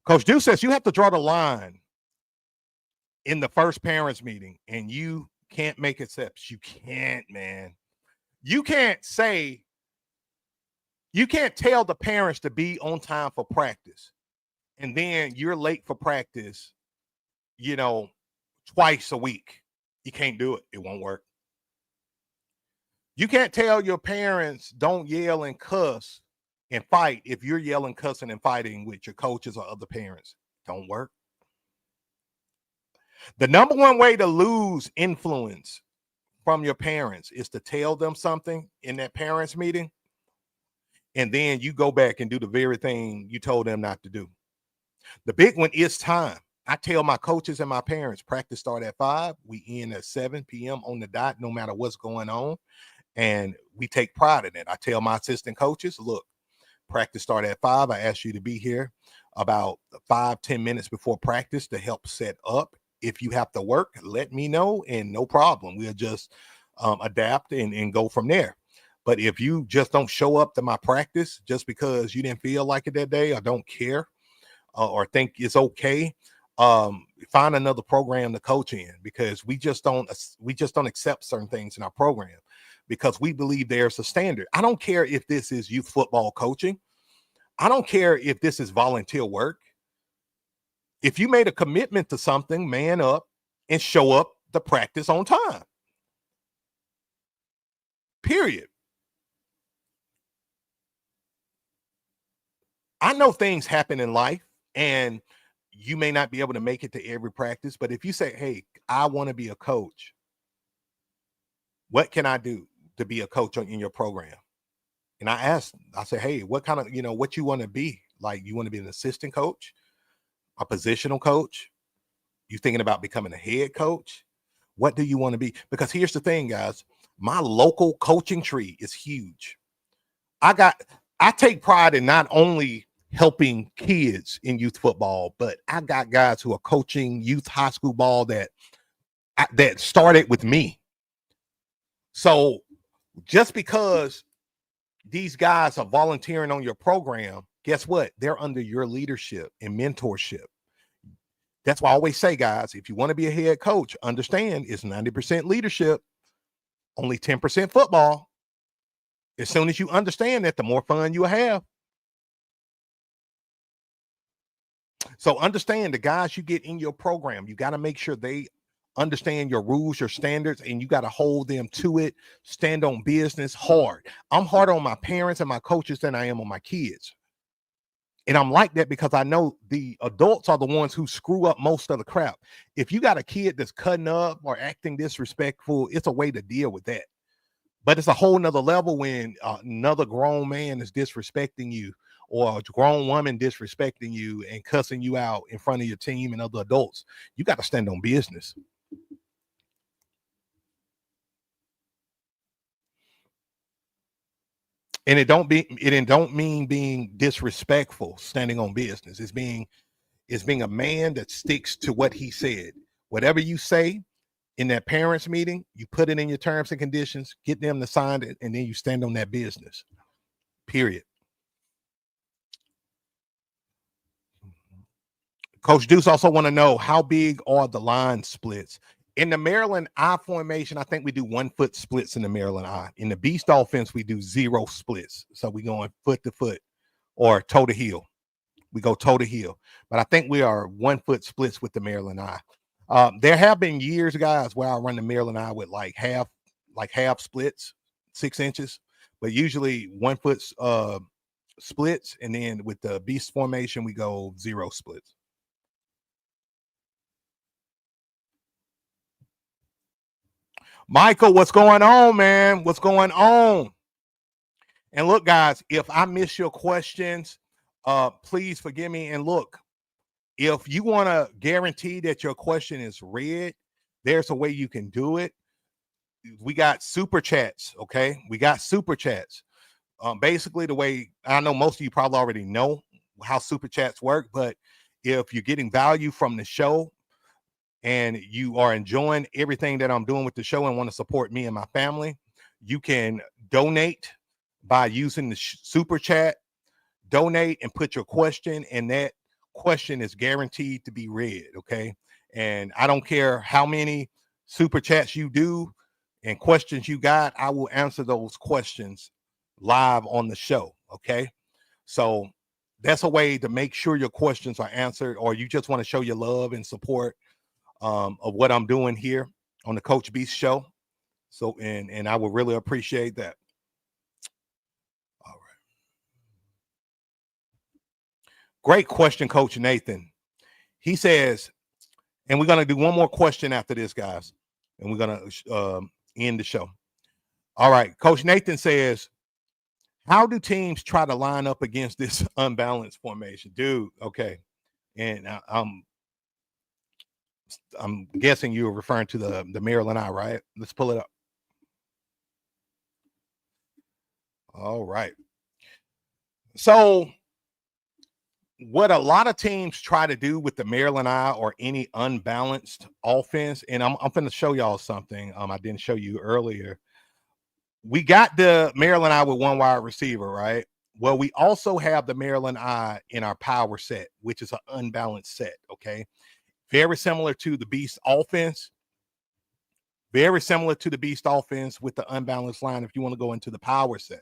[SPEAKER 1] Coach Deuce says you have to draw the line in the first parents meeting, and you can't make accepts. You can't, man. You can't tell the parents to be on time for practice, and then you're late for practice, twice a week. You can't do it. It won't work. You can't tell your parents don't yell and cuss and fight if you're yelling, cussing, and fighting with your coaches or other parents. Don't work. The number one way to lose influence from your parents is to tell them something in that parents meeting, and then you go back and do the very thing you told them not to do. The big one is time. I tell my coaches and my parents, practice start at 5. We end at 7 p.m. on the dot, no matter what's going on. And we take pride in it. I tell my assistant coaches, look, practice start at 5. I ask you to be here about 5-10 minutes before practice to help set up. If you have to work, let me know, and no problem. We'll just adapt and go from there. But if you just don't show up to my practice just because you didn't feel like it that day or don't care or think it's okay, find another program to coach in, because we just don't accept certain things in our program because we believe there's a standard. I don't care if this is youth football coaching. I don't care if this is volunteer work. If you made a commitment to something, man up and show up to practice on time. Period. I know things happen in life and you may not be able to make it to every practice, but if you say, hey, I want to be a coach, what can I do to be a coach in your program? And I say, hey, what kind of, what you want to be? Like, you want to be an assistant coach, a positional coach? You thinking about becoming a head coach? What do you want to be? Because here's the thing, guys, my local coaching tree is huge. I take pride in not only helping kids in youth football, but I got guys who are coaching youth high school ball that started with me. So just because these guys are volunteering on your program, guess what? They're under your leadership and mentorship. That's why I always say, guys, if you want to be a head coach, understand it's 90% leadership, only 10% football. As soon as you understand that, the more fun you have. So understand the guys you get in your program, you got to make sure they understand your rules, your standards, and you got to hold them to it. Stand on business hard. I'm harder on my parents and my coaches than I am on my kids. And I'm like that because I know the adults are the ones who screw up most of the crap. If you got a kid that's cutting up or acting disrespectful, it's a way to deal with that. But it's a whole nother level when another grown man is disrespecting you, or a grown woman disrespecting you and cussing you out in front of your team and other adults. You got to stand on business. And it don't mean being disrespectful, standing on business. It's being a man that sticks to what he said. Whatever you say in that parents meeting, you put it in your terms and conditions, get them to sign it, and then you stand on that business. Period. Coach Deuce also want to know, how big are the line splits? In the Maryland I formation, I think we do 1 foot splits in the Maryland I. In the Beast offense, we do 0 splits. So we going foot to foot or toe to heel. We go toe to heel. But I think we are 1 foot splits with the Maryland I. There have been years, guys, where I run the Maryland I with like half splits, 6 inches, but usually 1 foot splits. And then with the Beast formation, we go 0 splits. Michael, what's going on, man? What's going on? And look, guys, if I miss your questions, please forgive me. And look, if you want to guarantee that your question is read, there's a way you can do it. We got super chats, okay? We got super chats. Basically, the way, I know most of you probably already know how super chats work, but if you're getting value from the show and you are enjoying everything that I'm doing with the show and want to support me and my family, you can donate by using the super chat. Donate and put your question, and that question is guaranteed to be read, okay? And I don't care how many super chats you do and questions you got, I will answer those questions live on the show, okay? So that's a way to make sure your questions are answered, or you just want to show your love and support of what I'm doing here on the Coach Beast show. So, and I would really appreciate that. All right. Great question, Coach Nathan. He says, and we're going to do one more question after this, guys, and we're going to end the show. All right. Coach Nathan says, how do teams try to line up against this unbalanced formation? Dude, okay. And I'm guessing you were referring to the Maryland Eye, right? Let's pull it up. All right. So what a lot of teams try to do with the Maryland Eye or any unbalanced offense, and I'm going to show y'all something I didn't show you earlier. We got the Maryland Eye with one wide receiver, right? Well, we also have the Maryland Eye in our power set, which is an unbalanced set, okay? Very similar to the Beast offense. Very similar to the Beast offense with the unbalanced line if you want to go into the power set.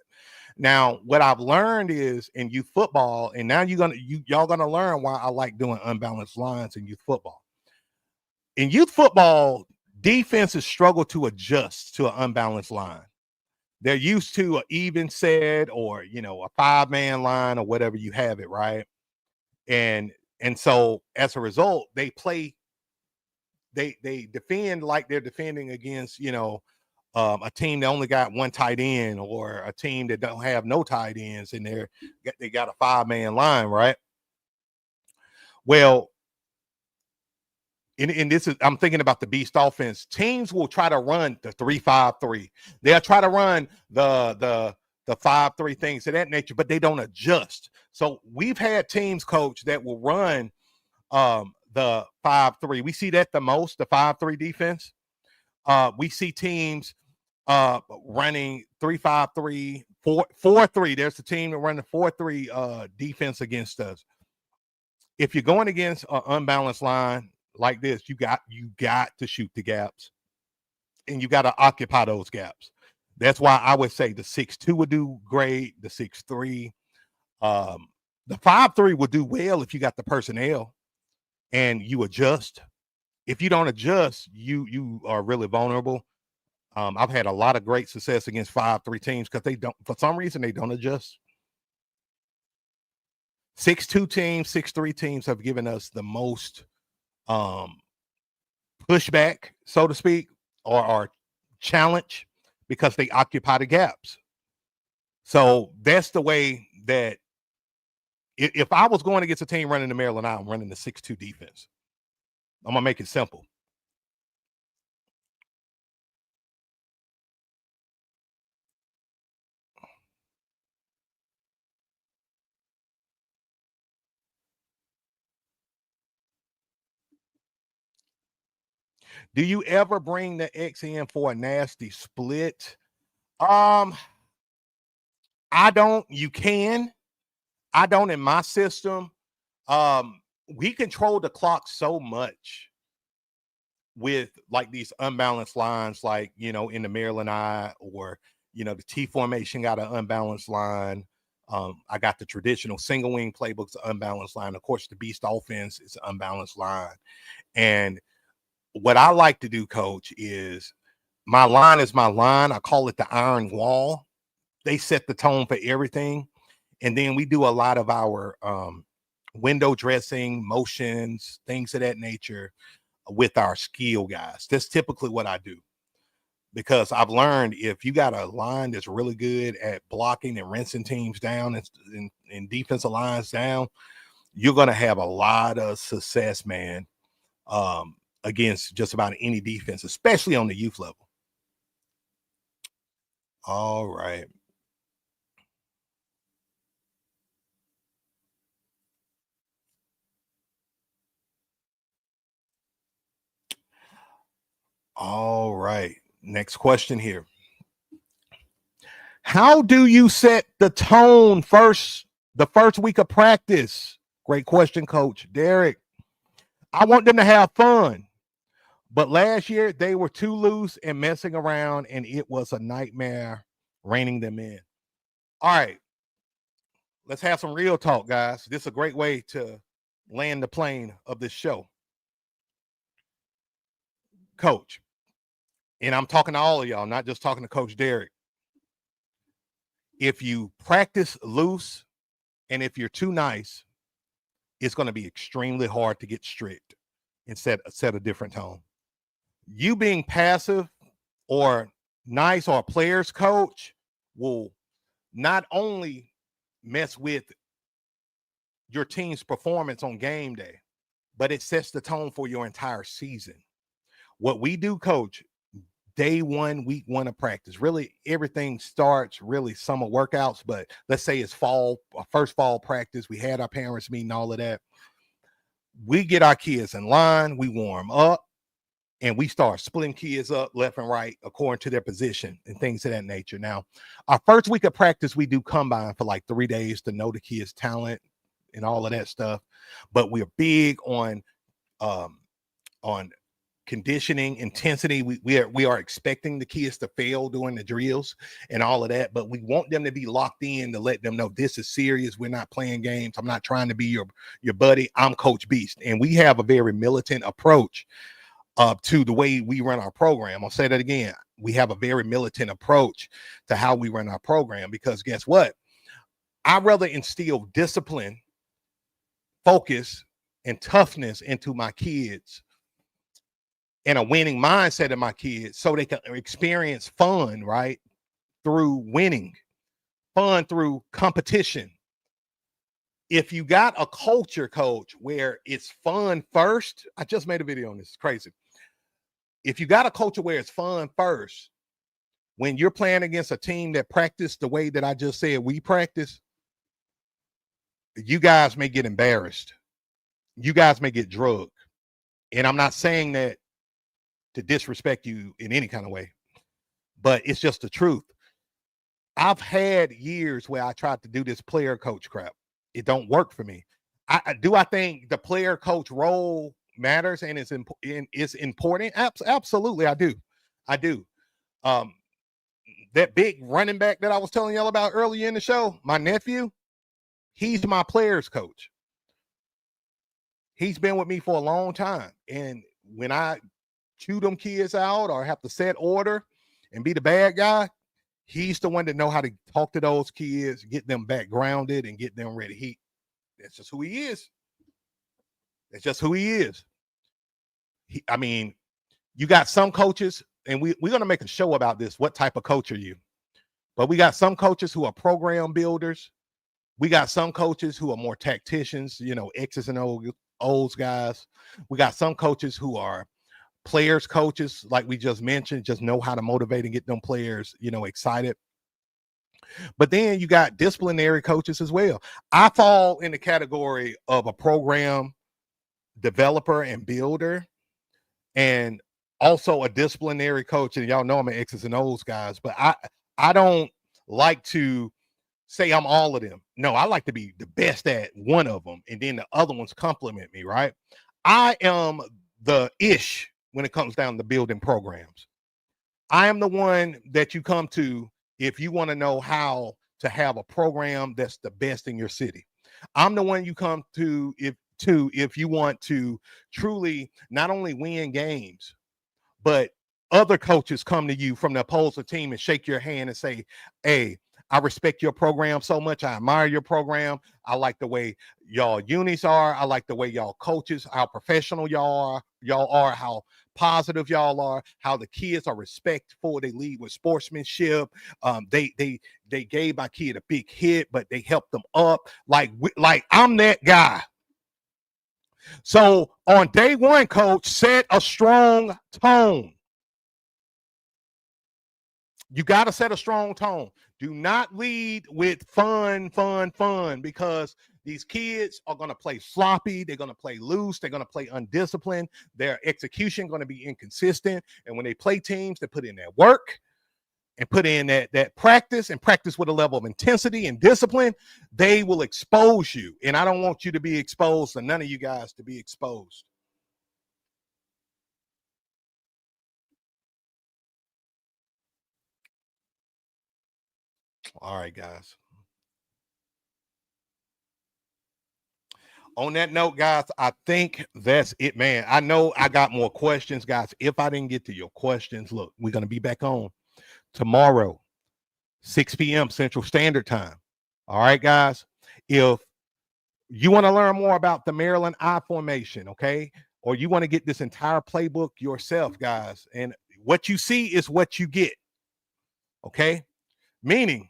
[SPEAKER 1] Now, what I've learned is in youth football, and now y'all gonna learn why I like doing unbalanced lines in youth football. In youth football, defenses struggle to adjust to an unbalanced line. They're used to an even set or a 5-man line or whatever you have it, right? And so as a result, they defend like they're defending against a team that only got one tight end or a team that don't have no tight ends and they got a 5-man line, right? Well, and this is, I'm thinking about the Beast offense. Teams will try to run the 3-5-3. They'll try to run the 5-3 things of that nature, but they don't adjust. So we've had teams, coach, that will run the 5-3. We see that the most, the 5-3 defense. We see teams running 3-5-3, 4-3. There's a team that running 4-3 defense against us. If you're going against an unbalanced line like this, you got to shoot the gaps, and you got to occupy those gaps. That's why I would say the 6-2 would do great. The 6-3, the 5-3 would do well if you got the personnel and you adjust. If you don't adjust, you are really vulnerable. I've had a lot of great success against 5-3 teams because they don't, for some reason, they don't adjust. 6-2 teams, 6-3 teams have given us the most pushback, so to speak, or challenge because they occupy the gaps. So that's the way that if I was going against a team running the Maryland Eye, I'm running the 6-2 defense. I'm going to make it simple. Do you ever bring the X in for a nasty split? I don't. You can. I don't in my system. We control the clock so much with like these unbalanced lines, like in the Maryland Eye or the T formation got an unbalanced line. I got the traditional single wing playbooks, unbalanced line. Of course, the Beast offense is an unbalanced line. And what I like to do, coach, is my line is my line. I call it the iron wall. They set the tone for everything. And then we do a lot of our window dressing, motions, things of that nature with our skill guys. That's typically what I do. Because I've learned if you got a line that's really good at blocking and rinsing teams down and defensive lines down, you're going to have a lot of success, man, against just about any defense, especially on the youth level. All right. All right. Next question here. How do you set the tone the first week of practice? Great question, Coach Derek. I want them to have fun. But last year, they were too loose and messing around, and it was a nightmare reining them in. All right. Let's have some real talk, guys. This is a great way to land the plane of this show. Coach, and I'm talking to all of y'all, not just talking to Coach Derek. If you practice loose and if you're too nice, it's going to be extremely hard to get strict and set a different tone. You being passive or nice or a player's coach will not only mess with your team's performance on game day, but it sets the tone for your entire season. What we do, coach, day one, week one of practice, really everything starts really summer workouts, but let's say it's fall, first fall practice. We had our parents meeting, all of that. We get our kids in line, we warm up, and we start splitting kids up left and right according to their position and things of that nature. Now, our first week of practice, we do combine for like 3 days to know the kids' talent and all of that stuff. But we're big on conditioning, intensity. We are expecting the kids to fail during the drills and all of that, but we want them to be locked in to let them know this is serious. We're not playing games. I'm not trying to be your buddy. I'm Coach Beast. And we have a very militant approach to the way we run our program. I'll say that again. We have a very militant approach to how we run our program, because guess what? I'd rather instill discipline, focus, and toughness into my kids and a winning mindset of my kids so they can experience fun, right? Through winning, fun through competition. If you got a culture, coach, where it's fun first, I just made a video on this, it's crazy. If you got a culture where it's fun first, when you're playing against a team that practice the way that I just said we practice, you guys may get embarrassed. You guys may get drugged. And I'm not saying that to disrespect you in any kind of way, but it's just the truth. I've had years where I tried to do this player coach crap. It don't work for me. I think the player coach role matters and it's important. Absolutely, I do. That big running back that I was telling y'all about earlier in the show, my nephew, he's my players coach. He's been with me for a long time, and when I chew them kids out or have to set order and be the bad guy, he's the one that know how to talk to those kids, get them back grounded, and get them ready. That's just who he is. That's just who he is. I mean, you got some coaches, and we're going to make a show about this. What type of coach are you? But we got some coaches who are program builders. We got some coaches who are more tacticians, X's and O's guys. We got some coaches who are players coaches, like we just mentioned, just know how to motivate and get them players, excited. But then you got disciplinary coaches as well. I fall in the category of a program developer and builder, and also a disciplinary coach. And y'all know I'm an X's and O's guys, but I don't like to say I'm all of them. No, I like to be the best at one of them, and then the other ones compliment me, right? I am the ish when it comes down to building programs. I am the one that you come to if you want to know how to have a program that's the best in your city. I'm the one you come to if you want to truly not only win games, but other coaches come to you from the opposing team and shake your hand and say, hey, I respect your program so much. I admire your program. I like the way y'all unis are. I like the way y'all coaches, how professional y'all are, how positive y'all are, how the kids are respectful. They lead with sportsmanship. They gave my kid a big hit, but they helped them up. Like I'm that guy. So on day one, coach, set a strong tone. You got to set a strong tone. Do not lead with fun, because these kids are going to play sloppy. They're going to play loose. They're going to play undisciplined. Their execution going to be inconsistent. And when they play teams that put in that work and put in that practice and practice with a level of intensity and discipline, they will expose you. And I don't want you to be exposed, and none of you guys to be exposed. All right, guys. On that note, guys, I think that's it, man. I know I got more questions, guys. If I didn't get to your questions, look, we're going to be back on tomorrow, 6 p.m. Central Standard Time. All right, guys. If you want to learn more about the Maryland I formation, okay, or you want to get this entire playbook yourself, guys, and what you see is what you get, okay? Meaning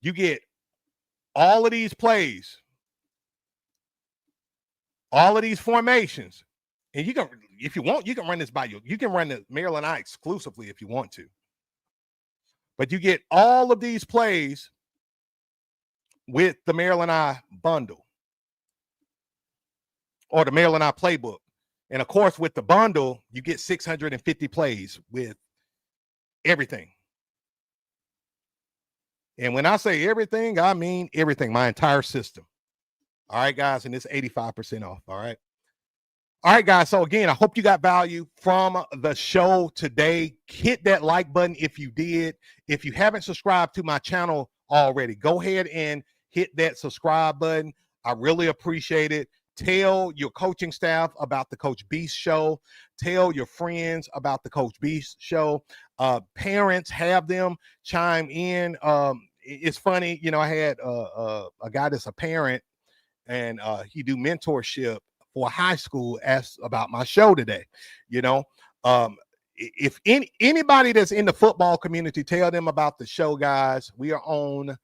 [SPEAKER 1] you get all of these plays all of these formations. And you can, if you want, you can run this by you. You can run the Maryland Eye exclusively if you want to. But you get all of these plays with the Maryland Eye bundle or the Maryland Eye playbook. And of course, with the bundle, you get 650 plays with everything. And when I say everything, I mean everything, my entire system. All right, guys, and it's 85% off. All right. All right, guys. So again, I hope you got value from the show today. Hit that like button if you did. If you haven't subscribed to my channel already, go ahead and hit that subscribe button. I really appreciate it. Tell your coaching staff about the Coach Beast Show. Tell your friends about the Coach Beast Show. Parents, have them chime in. It's funny, you know, I had a guy that's a parent, and he do mentorship for high school, asked about my show today. You know, if anybody that's in the football community, tell them about the show, guys. We are on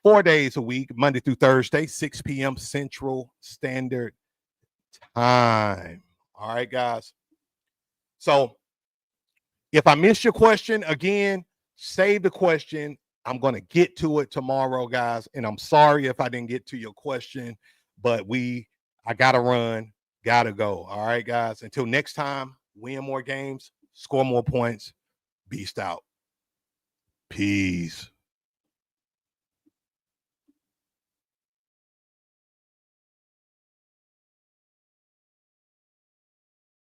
[SPEAKER 1] 4 days a week, Monday through Thursday, 6 p.m. Central Standard Time. All right, guys. So if I missed your question, again, save the question. I'm going to get to it tomorrow, guys. And I'm sorry if I didn't get to your question, but I got to run, got to go. All right, guys. Until next time, win more games, score more points, beast out. Peace.